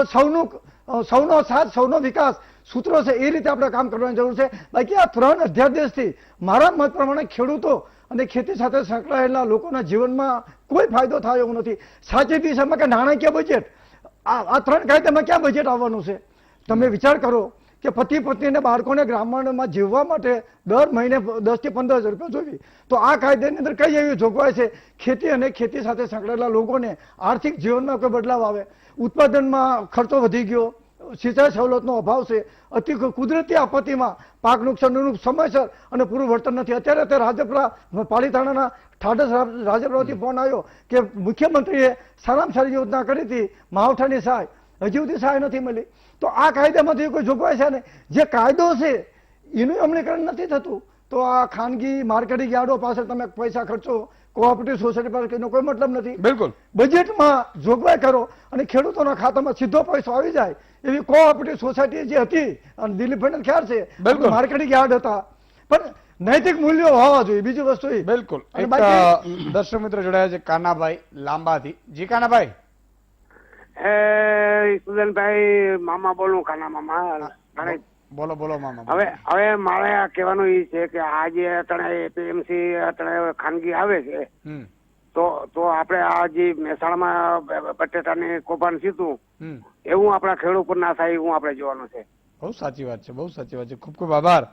સૌનો સાથ સૌનો વિકાસ સૂત્રો છે એ રીતે આપણે કામ કરવાની જરૂર છે. બાકી આ 3 અધ્યાદેશથી મારા મત પ્રમાણે ખેડૂતો અને ખેતી સાથે સંકળાયેલા લોકોના જીવનમાં કોઈ ફાયદો થાય એવું નથી. સાચી દિશામાં કે નાણાકીય બજેટ આ 3 કાયદામાં ક્યાં બજેટ આવવાનું છે? તમે વિચાર કરો કે પતિ પત્ની અને બાળકોને ગ્રામીણમાં જીવવા માટે દર મહિને 10 થી 15 હજાર રૂપિયા જોઈએ. તો આ કાયદાની અંદર કઈ એવી જોગવાઈ છે ખેતી અને ખેતી સાથે સંકળાયેલા લોકોને આર્થિક જીવનમાં કોઈ બદલાવ આવે? ઉત્પાદનમાં ખર્ચો વધી ગયો, સિંચાઈ સવલતનો અભાવ છે, અતિ કુદરતી આપત્તિમાં પાક નુકસાનનું સમયસર અને પૂરું વળતર નથી. અત્યારે તે રાજપરા પાલીતાણાના ઠાડસ રાજપરાથી ફોન આવ્યો કે મુખ્યમંત્રીએ સારામાં સારી યોજના કરી હતી માવઠાની સહાય, હજી સુધી સહાય નથી મળી. તો આ કાયદામાંથી કોઈ જોગવાઈ છે ને? જે કાયદો છે એનું અમલીકરણ નથી થતું તો આ ખાનગી માર્કેટિંગ યાર્ડો પાછળ તમે પૈસા ખર્ચો, કોઓપરેટિવ સોસાયટી પાસે એનો કોઈ મતલબ નથી. બિલકુલ. બજેટમાં જોગવાઈ કરો અને ખેડૂતોના ખાતામાં સીધો પૈસો આવી જાય એવી કોઓપરેટિવ સોસાયટી જે હતી અને દિલીપભાઈને ખ્યાલ છે બિલકુલ. માર્કેટિંગ યાર્ડ હતા, પણ નૈતિક મૂલ્યો હોવા જોઈએ. બીજી વસ્તુ એ બિલકુલ. અને એક બાકી દર્શક મિત્ર જોડાયા છે કાનાભાઈ લાંબાથી. જી કાનાભાઈ. ઈસુદાનભાઈ મામા બોલું, ખાના મામા. બોલો બોલો મામા. હવે મારે આ કહેવાનું એ છે કે આ જે અત્યારે એપીએમસી અત્યારે ખાનગી આવે છે હમ તો આપણે આ જે મહેસાણામાં બટેટાની કૌભાંડ સીધું હમ એવું આપણા ખેડૂત પર ના થાય એવું આપણે જોવાનું છે. બહુ સાચી વાત છે, બહુ સાચી વાત છે. ખૂબ ખૂબ આભાર.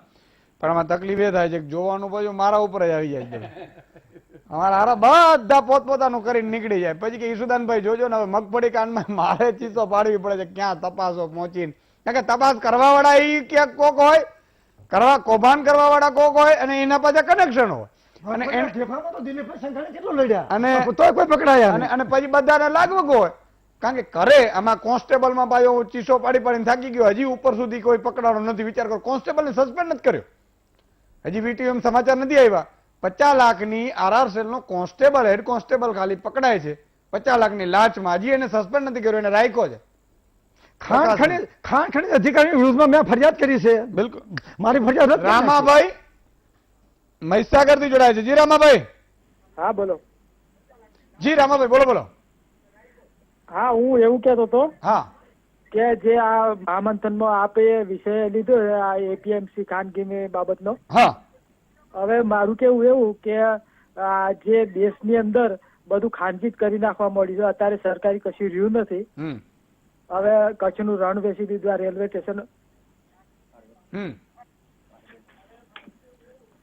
પણ આમાં તકલીફ એ થાય છે કે જોવાનું પછી મારા ઉપર જ આવી જાય છે. અમારા હારા બધા પોતપોતાનું કરીને નીકળી જાય પછી કે ઈસુદાનભાઈ જોજો ને હવે મગફળી કાનમાં મારે ચીસો પાડવી પડે છે ક્યાં તપાસો પહોંચીને. કારણ કે તપાસ કરવા વાળા એ ક્યાંક કોક હોય, કૌભાંડ કરવા વાળા કોક હોય અને એના પાછા કનેક્શન હોય અને ફેફામાં તો દિલીપભાઈ સંઘાણી કેટલો લડ્યા અને તોય કોઈ પકડાયા નહીં. અને પછી બધાને લાગવગ હોય. કારણ કે કરે આમાં કોન્સ્ટેબલમાં ભાઈઓ ચીસો પાડી પાડીને થાકી ગયો, હજી ઉપર સુધી કોઈ પકડાણો નથી. વિચાર કરો, કોન્સ્ટેબલને સસ્પેન્ડ નથી કર્યો, હજી વીટીએમ સમાચાર નથી આવ્યા. 50 લાખની આરઆર સેલનો કોન્સ્ટેબલ, હેડ કોન્સ્ટેબલ ખાલી પકડાય છે 50 લાખની લાંચમાં, હજી એને સસ્પેન્ડ નથી કર્યો, એને રાખ્યો છે. ખાણ ખનીજ અધિકારી વિરુદ્ધમાં મેં ફરિયાદ કરી છે. બિલકુલ. મારી ફરિયાદ રદ કરી નાખી. રામાભાઈ મહીસાગર થી જોડાય છે. જી રામાભાઈ. હા બોલો. જી રામાભાઈ બોલો બોલો. હા હું એવું કહેતો હતો હા કે જે આ મહામંથનમાં આપે વિષય લીધો આ એપીએમસી ખાનગીની બાબતનો, હા હવે મારું કેવું એવું કે આ જે દેશની અંદર બધું ખાનગી કરી નાખવા મળ્યું છે, અત્યારે સરકારી કશું રહ્યું નથી. હવે કચ્છનું રણ વેચી દીધું, આ રેલવે સ્ટેશન.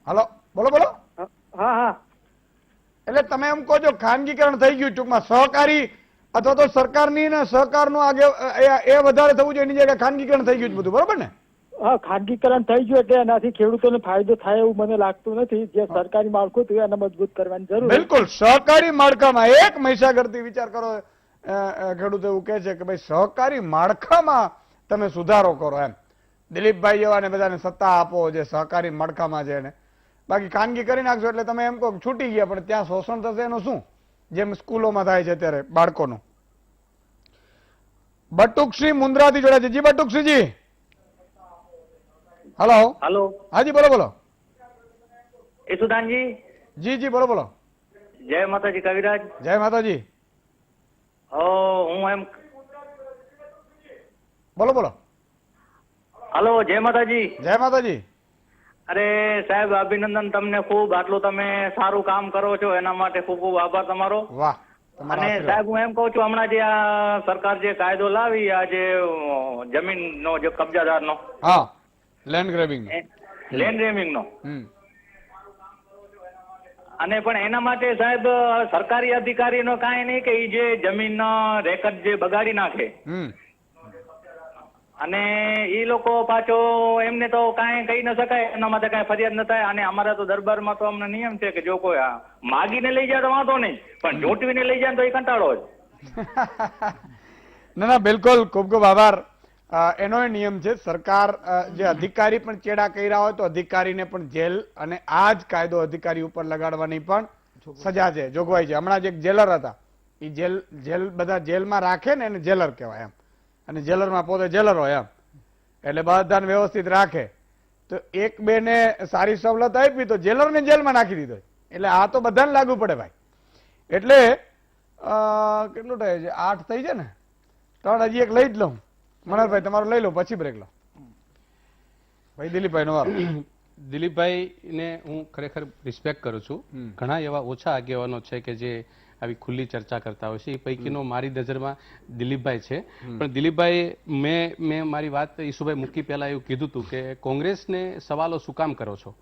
હાલો બોલો બોલો. હા હા એટલે તમે એમ કહો છો ખાનગીકરણ થઈ ગયું, ટૂંકમાં સહકારી અથવા તો સરકારની ને સહકારનું આગે એ વધારે થવું જોઈએ એની જગ્યાએ ખાનગીકરણ થઈ ગયું છે બધું, બરોબર ને? હા ખાનગીકરણ થઈ ગયું એટલે એનાથી ખેડૂતોને ફાયદો થાય એવું મને લાગતું નથી. જે સરકારી માળખું હતું એને મજબૂત કરવાની જરૂર. બિલકુલ. સહકારી માળખામાં એક મહીસાગરથી વિચાર કરો, ખેડૂત એવું કહે છે કે ભાઈ સહકારી માળખામાં તમે સુધારો કરો એમ. દિલીપભાઈ જેવાને બધાને સત્તા આપો જે સહકારી માળખામાં છે એને. બાકી ખાનગી કરી નાખશો એટલે તમે એમ કહો છૂટી ગયા, પણ ત્યાં શોષણ થશે એનું શું? જેમ સ્કૂલોમાં થાય છે અત્યારે બાળકોનું. બટુકસિંહ મુન્દ્રાથી જોડ્યા છે. જી બટુકસિંહજી. Hello hello. હાજી બોલો બોલો. ઈસુદાનજી. જી જી બોલો બોલો. જય માતાજી કવિરાજ. જય માતાજી. હું એમ બોલો બોલો. હલો જય માતાજી. જય માતાજી. અરે સાહેબ અભિનંદન તમને ખૂબ, આટલું તમે સારું કામ કરો છો એના માટે ખૂબ ખૂબ આભાર તમારો. વાહ. અને સાહેબ હું એમ કઉ છું હમણાં જે આ સરકાર જે કાયદો લાવી આ જે જમીનનો જે કબજાદારનો, હા લેન્ડ ગ્રેબિંગ લેન્ડ ગ્રેબિંગ નો, અને પણ એના માટે સાહેબ સરકારી અધિકારીનો કાંઈ નહીં કે ઈ જે જમીનનો રેકર્ડ જે બગાડી નાખે અને ઈ લોકો પાછો એમને તો કાંઈ કહી ન શકાય, એના માટે કાંઈ ફરિયાદ ન થાય. અને અમારા તો દરબારમાં તો અમને નિયમ છે કે જો કોઈ માગીને લઈ જાય તો વાંધો નહીં, પણ જોટવીને લઈ જાય તો એ કંટાળો જ. ના ના બિલકુલ, ખૂબ ખૂબ આભાર. એનો નિયમ છે, સરકાર જે અધિકારી પણ ચેડા કર્યા હોય તો અધિકારીને પણ જેલ, અને આ જ કાયદો અધિકારી ઉપર લગાડવાની પણ સજા છે, જોગવાઈ છે. હમણાં જ એક જેલર હતા, એ જેલ બધા જેલમાં રાખે ને એને જેલર કહેવાય એમ, અને જેલરમાં પોતે જેલર હોય એમ, એટલે બધાને વ્યવસ્થિત રાખે. તો એક બે ને સારી સવલત આપી તો જેલરને જેલમાં નાખી દીધો. એટલે આ તો બધાને લાગુ પડે ભાઈ. એટલે કેટલું થાય છે? 8 થઈ છે ને, 3 હજી એક લઈ જ લઉં. મનોહરભાઈ તમારું લઈ લો, પછી બ્રેક લો. ભાઈ દિલીપભાઈ નો વારો. દિલીપભાઈને હું ખરેખર રિસ્પેક્ટ કરું છું. ઘણા એવા ઓછા આગેવાનો છે કે જે આવી ખુલ્લી ચર્ચા કરતા હોય છે. એ પૈકીનો મારી નજરમાં દિલીપભાઈ છે. પણ દિલીપભાઈ મેં મારી વાત ઈશુભાઈ મૂકી પહેલા એવું કીધું હતું કે કોંગ્રેસને સવાલો શું કામ કરો છો.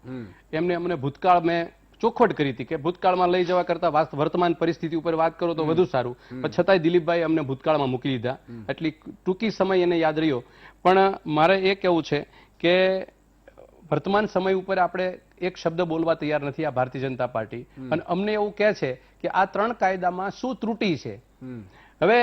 એમને અમને ભૂતકાળ મેં ચોખવટ કરી હતી કે ભૂતકાળમાં લઈ જવા કરતા વર્તમાન પરિસ્થિતિ ઉપર વાત કરો તો વધુ સારું. પણ છતાંય દિલીપભાઈ અમને ભૂતકાળમાં મૂકી દીધા. એટલી ટૂંકી સમય એને યાદ રહ્યો. પણ મારે એ કહેવું છે કે વર્તમાન સમય ઉપર આપણે એક શબ્દ બોલવા તૈયાર નથી આ ભારતીય જનતા પાર્ટી. અને અમને એવું કહે છે કે આ 3 કાયદામાં શું ત્રુટિ છે. હવે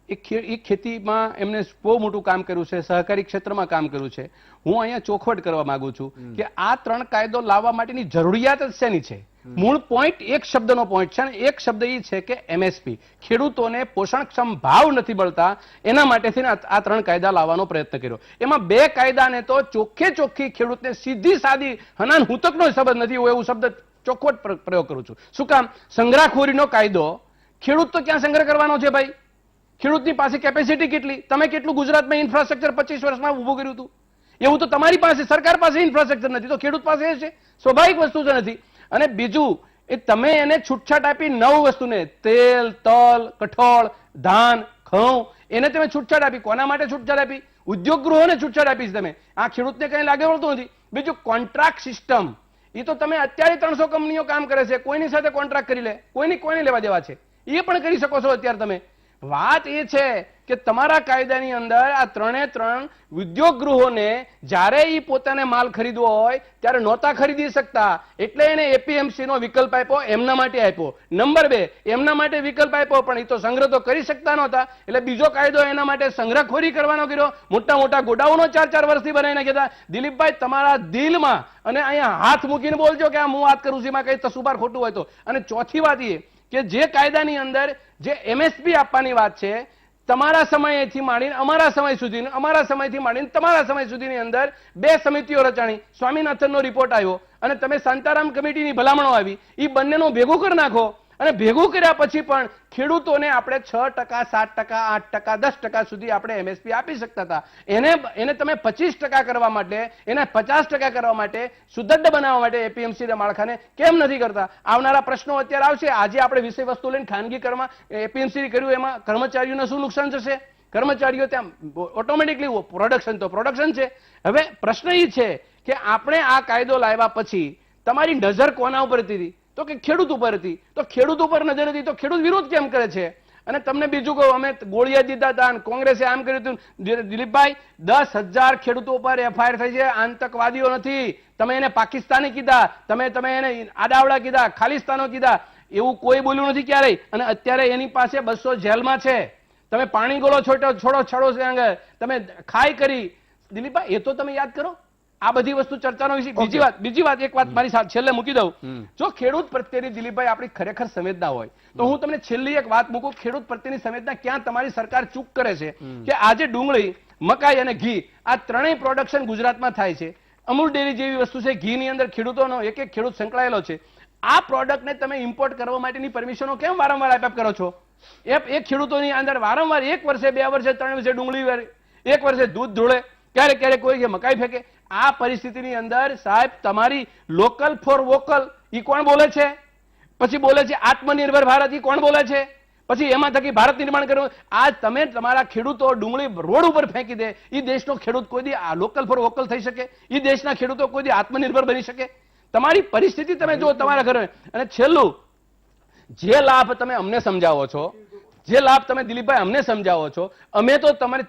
એ ખેતીમાં એમને બહુ મોટું કામ કર્યું છે, સહકારી ક્ષેત્રમાં કામ કર્યું છે. હું અહીંયા ચોખવટ કરવા માંગુ છું કે આ 3 કાયદો લાવવા માટેની જરૂરિયાત જ શેની છે? મૂળ પોઈન્ટ એક શબ્દનો પોઈન્ટ છે, અને એક શબ્દ એ છે કે MSP. ખેડૂતોને પોષણક્ષમ ભાવ નથી મળતા, એના માટેથી આ 3 કાયદા લાવવાનો પ્રયત્ન કર્યો. એમાં 2 કાયદાને તો ચોખ્ખી ખેડૂતને સીધી સાદી હનાન હુતકનો સંબંધ નથી, હું એવું શબ્દ ચોખવટ પ્રયોગ કરું છું. શું કામ? સંગ્રહખોરીનો કાયદો, ખેડૂત તો ક્યાં સંગ્રહ કરવાનો છે ભાઈ? ખેડૂતની પાસે કેપેસિટી કેટલી? તમે કેટલું ગુજરાતમાં ઇન્ફ્રાસ્ટ્રક્ચર 25 વર્ષમાં ઉભું કર્યું હતું? એવું તો તમારી પાસે, સરકાર પાસે ઇન્ફ્રાસ્ટ્રક્ચર નથી, તો ખેડૂત પાસે છે? સ્વાભાવિક વસ્તુ જ નથી. અને બીજું એ તમે એને છૂટછાટ આપી 9 વસ્તુને, તેલ, તલ, કઠોળ, ધાન, ઘઉં, એને તમે છૂટછાટ આપી. કોના માટે છૂટછાટ આપી? ઉદ્યોગ ગૃહોને છૂટછાટ આપી છે તમે. આ ખેડૂતને કઈ લાગે વળતું નથી. બીજું કોન્ટ્રાક્ટ સિસ્ટમ, એ તો તમે અત્યારે 300 કંપનીઓ કામ કરે છે, કોઈની સાથે કોન્ટ્રાક્ટ કરી લે, કોઈને લેવા દેવા છે, એ પણ કરી શકો છો અત્યારે તમે. વાત એ છે કે તમારા કાયદાની અંદર આ 3 ઉદ્યોગ ગૃહોને જ્યારે એ પોતાને માલ ખરીદવો હોય ત્યારે નહોતા ખરીદી શકતા, એટલે એને APMC નો વિકલ્પ આપ્યો, એમના માટે આપ્યો. નંબર 2, એમના માટે વિકલ્પ આપ્યો, પણ એ તો સંગ્રહ તો કરી શકતા નહોતા, એટલે બીજો કાયદો એના માટે સંગ્રહખોરી કરવાનો કર્યો. મોટા ગોડાઉનો 4 વર્ષથી બનાવીને કહેતા. દિલીપભાઈ, તમારા દિલમાં અને અહીંયા હાથ મૂકીને બોલજો કે આ હું વાત કરું છું, એમાં કઈ તસુબાર ખોટું હોય તો. અને ચોથી વાત એ કે જે કાયદાની અંદર જે MSP આપવાની વાત છે, તમારા સમયથી માંડીને અમારા સમય સુધી, અમારા સમયથી માંડીને તમારા સમય સુધીની અંદર 2 સમિતિઓ રચાણી, સ્વામિનાથનનો રિપોર્ટ આવ્યો અને તમે શાંતારામ કમિટીની ભલામણો આવી, એ બંનેનો ભેગું કરી નાખો. અને ભેગું કર્યા પછી પણ ખેડૂતોને આપણે 6%, 7%, 8%, 10% સુધી આપણે MSP આપી શકતા હતા. એને તમે 25% કરવા માટે, એને 50% કરવા માટે, સુદૃઢ બનાવવા માટે APMC ના માળખાને કેમ નથી કરતા? આવનારા પ્રશ્નો અત્યારે આવશે. આજે આપણે વિષય વસ્તુ લઈને ખાનગીકરણમાં APMC કર્યું, એમાં કર્મચારીઓને શું નુકસાન થશે? કર્મચારીઓ ત્યાં ઓટોમેટિકલી પ્રોડક્શન છે. હવે પ્રશ્ન એ છે કે આપણે આ કાયદો લાવ્યા પછી તમારી નજર કોના ઉપર હતી? તો કે ખેડૂત ઉપર હતી. તો ખેડૂત ઉપર નજર હતી તો ખેડૂત વિરોધ કેમ કરે છે? અને તમને બીજું કહું, અમે ગોળિયા દીધા હતા અને કોંગ્રેસે આમ કર્યું હતું. દિલીપભાઈ, 10,000 ખેડૂતો ઉપર FIR થઈ છે, આતંકવાદીઓ નથી. તમે એને પાકિસ્તાની કીધા, તમે એને આડાવડા કીધા, ખાલિસ્તાનો કીધા, એવું કોઈ બોલ્યું નથી ક્યારેય. અને અત્યારે એની પાસે 200 જેલમાં છે. તમે પાણી ગોળો છોડો છે આગળ, તમે ખાઈ કરી. દિલીપભાઈ, એ તો તમે યાદ કરો. આ બધી વસ્તુ ચર્ચાનો વિષય. બીજી વાત એક વાત મારી છેલ્લે મૂકી દઉં. જો ખેડૂત પ્રત્યેની દિલીપભાઈ આપણી ખરેખર સંવેદના હોય તો હું તમને છેલ્લી એક વાત મૂકું. ખેડૂત પ્રત્યેની સંવેદના ક્યાં તમારી સરકાર ચૂક કરે છે કે આજે ડુંગળી, મકાઈ અને ઘી, આ 3 પ્રોડક્શન ગુજરાતમાં થાય છે. અમૂલ ડેરી જેવી વસ્તુ છે, ઘીની અંદર ખેડૂતોનો એક ખેડૂત સંકળાયેલો છે. આ પ્રોડક્ટને તમે ઇમ્પોર્ટ કરવા માટેની પરમિશનો કેમ વારંવાર આપ્યા કરો છો? એ ખેડૂતોની અંદર વારંવાર 1 વર્ષે, 2 વર્ષે, 3 વર્ષે ડુંગળી, 1 વર્ષે દૂધ ઢોળે, ક્યારેક કોઈ મકાઈ ફેંકે. આ પરિસ્થિતિની અંદર સાહેબ તમારી લોકલ ફોર વોકલ ઈ કોણ બોલે છે? પછી બોલે છે આત્મનિર્ભર ભારત, ઈ કોણ બોલે છે? પછી એમાં થકી ભારત નિર્માણ કરવું. આજ તમે તમારા ખેડૂતો ડુંગળી રોડ ઉપર ફેંકી દે, ઈ દેશનો ખેડૂત કોઈ દી લોકલ ફોર વોકલ થઈ શકે? ઈ દેશના ખેડૂતો કોઈ દી આત્મનિર્ભર બની શકે? તમારી પરિસ્થિતિ તમે જો તમારા ઘરે. અને છેલ્લું, જે લાભ તમે અમને સમજાવો છો, જે લાભ તમે દિલીપભાઈ અમને સમજાવો છો, અમે તો તમારી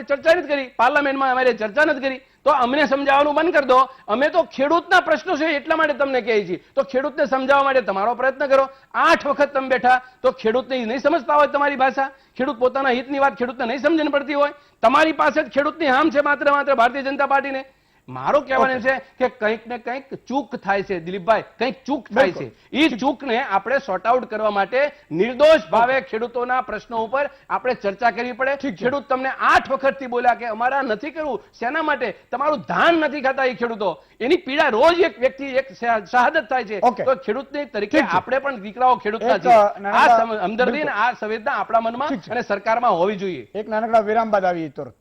ચર્ચા નથી કરી, પાર્લામેન્ટમાં અમારે ચર્ચા નથી કરી, તો અમને સમજાવવાનું બંધ કરી દો. અમે તો ખેડૂતના પ્રશ્નો છે એટલા માટે તમને કહીએ છીએ, તો ખેડૂતને સમજાવવા માટે તમારો પ્રયત્ન કરો. 8 વખત તમે બેઠા તો ખેડૂતને નહીં સમજતા હોય તમારી ભાષા, ખેડૂત પોતાના હિતની વાત ખેડૂતને નહીં સમજણ પડતી હોય, તમારી પાસે જ ખેડૂતની હામ છે માત્ર ભારતીય જનતા પાર્ટીને. મારો કહેવાનું છે કે કંઈક ને કંઈક ચૂક થાય છે દિલીપભાઈ, કંઈક ચૂક થાય છે. એ ચૂકને આપણે સોર્ટ આઉટ કરવા માટે નિર્દોષ ભાવે ખેડૂતોના પ્રશ્નો ઉપર આપણે ચર્ચા કરવી પડે. ખેડૂત તમને 8 વખતથી બોલ્યા કે અમારા નથી કરવું, શેના માટે? તમારું ધાન નથી ખાતા એ ખેડૂતો, એની પીડા રોજ એક વ્યક્તિ એક શહાદત થાય છે. તો ખેડૂતની તરીકે આપણે પણ દીકરાઓ ખેડૂતના છીએ. આ હમદર્દી અને આ સંવેદના આપણા મનમાં અને સરકારમાં હોવી જોઈએ. એક નાનકડા વિરામ બાદ આવીએ તરત.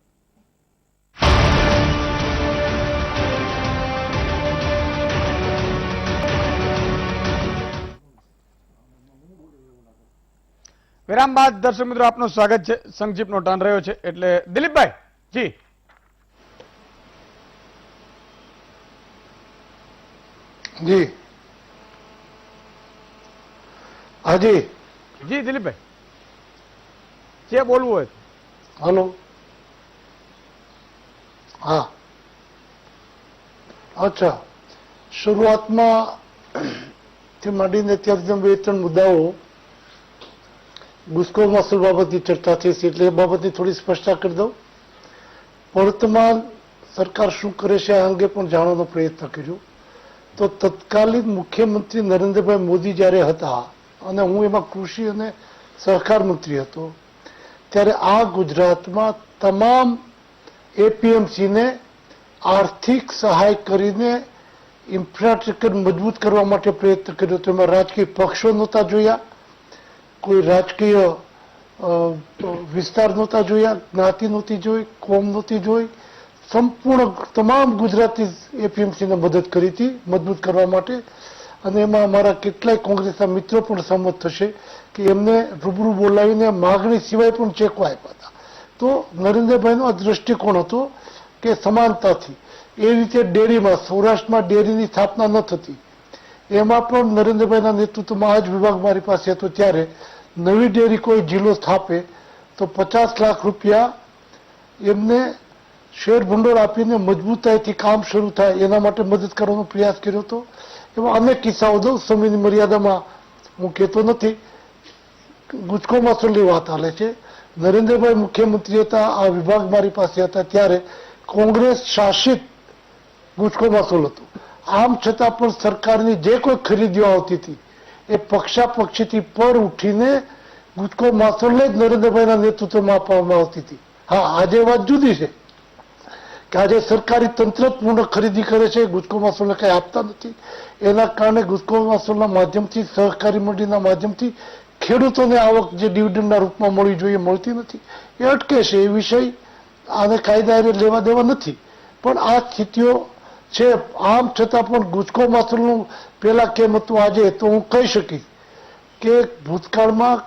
વિરામ બાદ દર્શક મિત્રો આપનું સ્વાગત છે. સંક્ષિપ્તનો ટર્ન રહ્યો છે એટલે દિલીપભાઈ જી. જી હાજી જી દિલીપભાઈ, જે બોલવું હોય. હલો, હા, અચ્છા. શરૂઆતમાં થી માંડીને અત્યાર બે ત્રણ મુદ્દાઓ ગુસ્કો મહસૂલ બાબતની ચર્ચા થઈ છે, એટલે એ બાબતની થોડી સ્પષ્ટતા કરી દઉં. વર્તમાન સરકાર શું કરે છે આ અંગે પણ જાણવાનો પ્રયત્ન કર્યો. તો તત્કાલીન મુખ્યમંત્રી નરેન્દ્રભાઈ મોદી જ્યારે હતા અને હું એમાં કૃષિ અને સહકાર મંત્રી હતો, ત્યારે આ ગુજરાતમાં તમામ એપીએમસીને આર્થિક સહાય કરીને ઇન્ફ્રાસ્ટ્રક્ચર મજબૂત કરવા માટે પ્રયત્ન કર્યો. તો એમાં રાજકીય પક્ષો નહોતા જોયા, કોઈ રાજકીય વિસ્તાર નહોતા જોયા, જ્ઞાતિ નહોતી જોઈ, કોમ નહોતી જોઈ, સંપૂર્ણ તમામ ગુજરાતી એપીએમસીને મદદ કરી હતી મજબૂત કરવા માટે. અને એમાં અમારા કેટલાય કોંગ્રેસના મિત્રો પણ સંમત થશે કે એમને રૂબરૂ બોલાવીને માગણી સિવાય પણ ચેકો આપ્યા હતા. તો નરેન્દ્રભાઈનો આ દ્રષ્ટિકોણ હતો કે સમાનતાથી. એ રીતે ડેરીમાં, સૌરાષ્ટ્રમાં ડેરીની સ્થાપના ન થતી, એમાં પણ નરેન્દ્રભાઈના નેતૃત્વમાં આ જ વિભાગ મારી પાસે હતો. ત્યારે નવી ડેરી કોઈ જિલ્લો સ્થાપે તો 50 લાખ રૂપિયા એમને શેર ભંડોળ આપીને મજબૂતાઈથી કામ શરૂ થાય એના માટે મદદ કરવાનો પ્રયાસ કર્યો હતો. એવા અનેક કિસ્સાઓ દઉં, સમયની મર્યાદામાં હું કહેતો નથી. ગુજકો મહસૂલની વાત હાલે છે. નરેન્દ્રભાઈ મુખ્યમંત્રી હતા, આ વિભાગ મારી પાસે હતા, ત્યારે કોંગ્રેસ શાસિત ગુજકો મહસૂલ હતું. આમ છતાં પણ સરકારની જે કોઈ ખરીદીઓ આવતી હતી એ પક્ષાપક્ષીથી પર ઉઠીને ગુજકો મહસૂલને જ નરેન્દ્રભાઈના નેતૃત્વમાં આપવામાં આવતી હતી. હા, આજે વાત જુદી છે કે આજે સરકારી તંત્ર જ પૂર્ણ ખરીદી કરે છે, ગુજકો મહસૂલને કંઈ આપતા નથી. એના કારણે ગુજકો મહસૂલના માધ્યમથી, સહકારી મંડીના માધ્યમથી ખેડૂતોને આવક જે ડિવિડન્ડના રૂપમાં મળવી જોઈએ મળતી નથી. એ અટકે છે. એ વિષય આને કાયદા લેવા દેવા નથી. પણ આ સ્થિતિઓ છે. આમ છતાં પણ ગુજકો મહસૂલનું પેલા કેમ હતું આજે તો હું કહી શકીશ કે ભૂતકાળમાં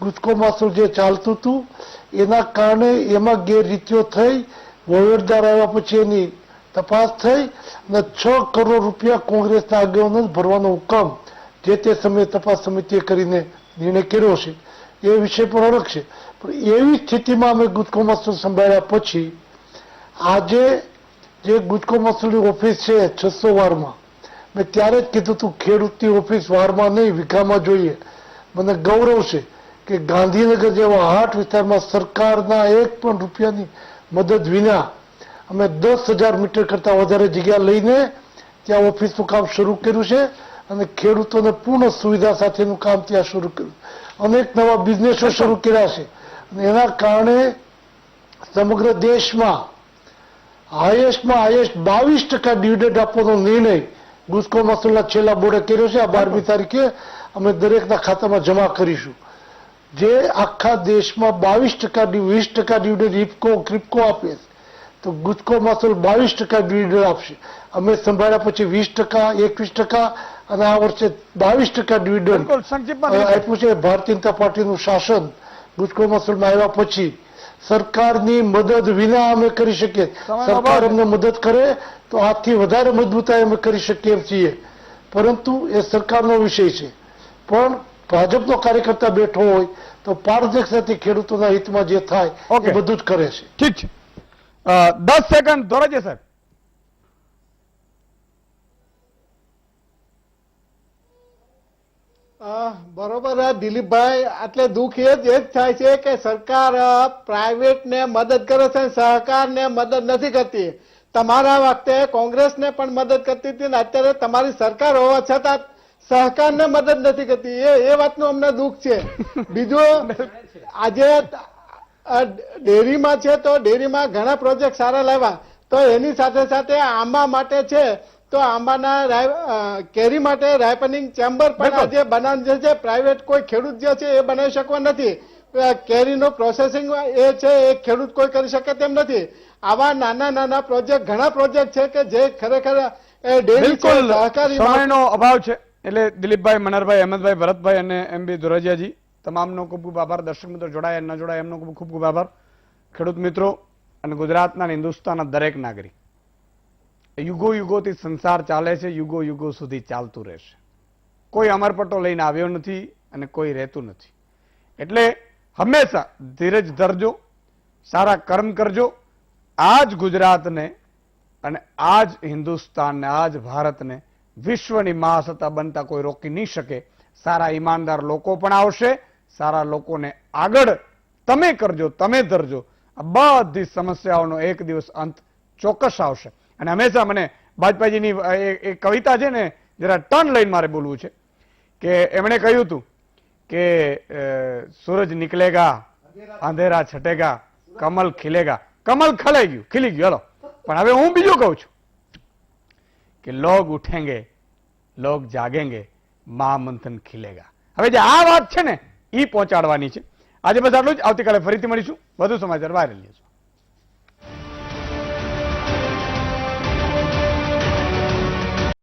ગુજકો મહસૂલ જે ચાલતું હતું એના કારણે એમાં ગેરરીતિઓ થઈ, વહીવટદાર આવ્યા પછી એની તપાસ થઈ અને 6 કરોડ રૂપિયા કોંગ્રેસના આગેવાનો ભરવાનો હુકમ જે તે સમયે તપાસ સમિતિએ કરીને નિર્ણય કર્યો છે. એ વિષય પણ અલગ છે. પણ એવી સ્થિતિમાં અમે ગુજકો મહસૂલ સંભાળ્યા પછી આજે જે ગુજકો મહસૂલની ઓફિસ છે 600 વારમાં, મેં ત્યારે જ કીધું હતું ખેડૂતની ઓફિસ વારમાં નહીં વીઘામાં જોઈએ. મને ગૌરવ છે કે ગાંધીનગર જેવા હાટ વિસ્તારમાં સરકારના 1 પણ રૂપિયાની મદદ વિના અમે 10,000 મીટર કરતાં વધારે જગ્યા લઈને ત્યાં ઓફિસનું કામ શરૂ કર્યું છે અને ખેડૂતોને પૂર્ણ સુવિધા સાથેનું કામ ત્યાં શરૂ કર્યું. અનેક નવા બિઝનેસો શરૂ કર્યા છે અને એના કારણે સમગ્ર દેશમાં હાઈએસ્ટમાં હાઈએસ્ટ 22% ડિવિડન્ડ આપવાનો નિર્ણય ગુજકો મહસૂલના છેલ્લા બોર્ડે કર્યો છે. આ 12મી તારીખે અમે દરેકના ખાતામાં જમા કરીશું. જે આખા દેશમાં 22%, 20% ડિવિડન્ડ ઇફકો ક્રિપકો આપે છે, તો ગુજકો મહસૂલ 22% ડિવિડન્ડ આપશે. અમે સંભાળ્યા પછી 20%, 21% અને આ વર્ષે 22% ડિવિડન્ડ આપ્યું છે. ભારતીય જનતા પાર્ટીનું શાસન ગુજકો મહસૂલમાં આવ્યા પછી સરકારની મદદ વિના અમે કરી શકીએ. સરકાર અમને મદદ કરે તો આથી વધારે મજબૂતાઈ અમે કરી શકીએ એમ છીએ. પરંતુ એ સરકારનો વિષય છે. પણ ભાજપનો કાર્યકર્તા બેઠો હોય તો પારદર્શકતાથી ખેડૂતોના હિતમાં જે થાય એ બધું જ કરે છે. ઠીક છે. 10 સેકન્ડ ધોરાજી સાહેબ. બરોબર દિલીપભાઈ, એટલે દુઃખ એ જ થાય છે કે સરકાર પ્રાઇવેટ ને મદદ કરે છે, સહકારને મદદ નથી કરતી. તમારા વખતે કોંગ્રેસને પણ મદદ કરતી હતી ને અત્યારે તમારી સરકાર હોવા છતાં સહકારને મદદ નથી કરતી. એ વાતનું અમને દુઃખ છે. બીજું, આજે ડેરીમાં છે તો ડેરીમાં ઘણા પ્રોજેક્ટ સારા લાવ્યા, તો એની સાથે સાથે આંબા માટે છે તો આંબાના કેરી માટે રાઇપનિંગ ચેમ્બર પણ આજે બનાવી છે. પ્રાઇવેટ કોઈ ખેડૂત જે છે એ બનાવી શકવા નથી. કેરીનું પ્રોસેસિંગ એ છે એ ખેડૂત કોઈ કરી શકે તેમ નથી. આવા નાના નાના પ્રોજેક્ટ, ઘણા પ્રોજેક્ટ છે કે જે ખરેખર ડેરી છે, સહકારી સમયનો અભાવ છે એટલે દિલીપભાઈ, મનહરભાઈ, અહેમદભાઈ, ભરતભાઈ અને એમબી દોરજીયાજી તમામનો ખૂબ ખૂબ આભાર. દર્શક મિત્રો જોડાયા ન જોડાયા એમનો ખૂબ ખૂબ આભાર. ખેડૂત મિત્રો અને ગુજરાતના અને હિન્દુસ્તાનના દરેક નાગરિક, યુગો યુગોથી સંસાર ચાલે છે, યુગો યુગો સુધી ચાલતું રહેશે. કોઈ અમરપટ્ટો લઈને આવ્યો નથી અને કોઈ રહેતું નથી. એટલે હંમેશા ધીરજ ધરજો, સારા કર્મ કરજો. આજ ગુજરાતને અને આજ હિન્દુસ્તાનને, આજ ભારતને વિશ્વની મહાસત્તા બનતા કોઈ રોકી નહીં શકે. સારા ઈમાનદાર લોકો પણ આવશે. સારા લોકોને આગળ તમે કરજો, તમે ધરજો. આ બધી સમસ્યાઓનો એક દિવસ અંત ચોક્કસ આવશે. અને હંમેશા મને વાજપેયીજીની એક કવિતા છે ને, જરા ટર્ન લઈને મારે બોલવું છે કે એમણે કહ્યું હતું કે સૂરજ નિકલેગા, અંધેરા છટેગા, કમલ ખिलेगा. કમલ ખીલી ગયું. હલો, પણ હવે હું બીજું કહું છું કે લોગ ઉઠેંગે, લોગ જાગેંગે, મહામંથન ખिलेगा. હવે જે આ વાત છે ને એ પહોંચાડવાની છે. આજે બસ આટલું જ. આવતીકાલે ફરીથી મળીશું વધુ સમાચાર વાયરલ.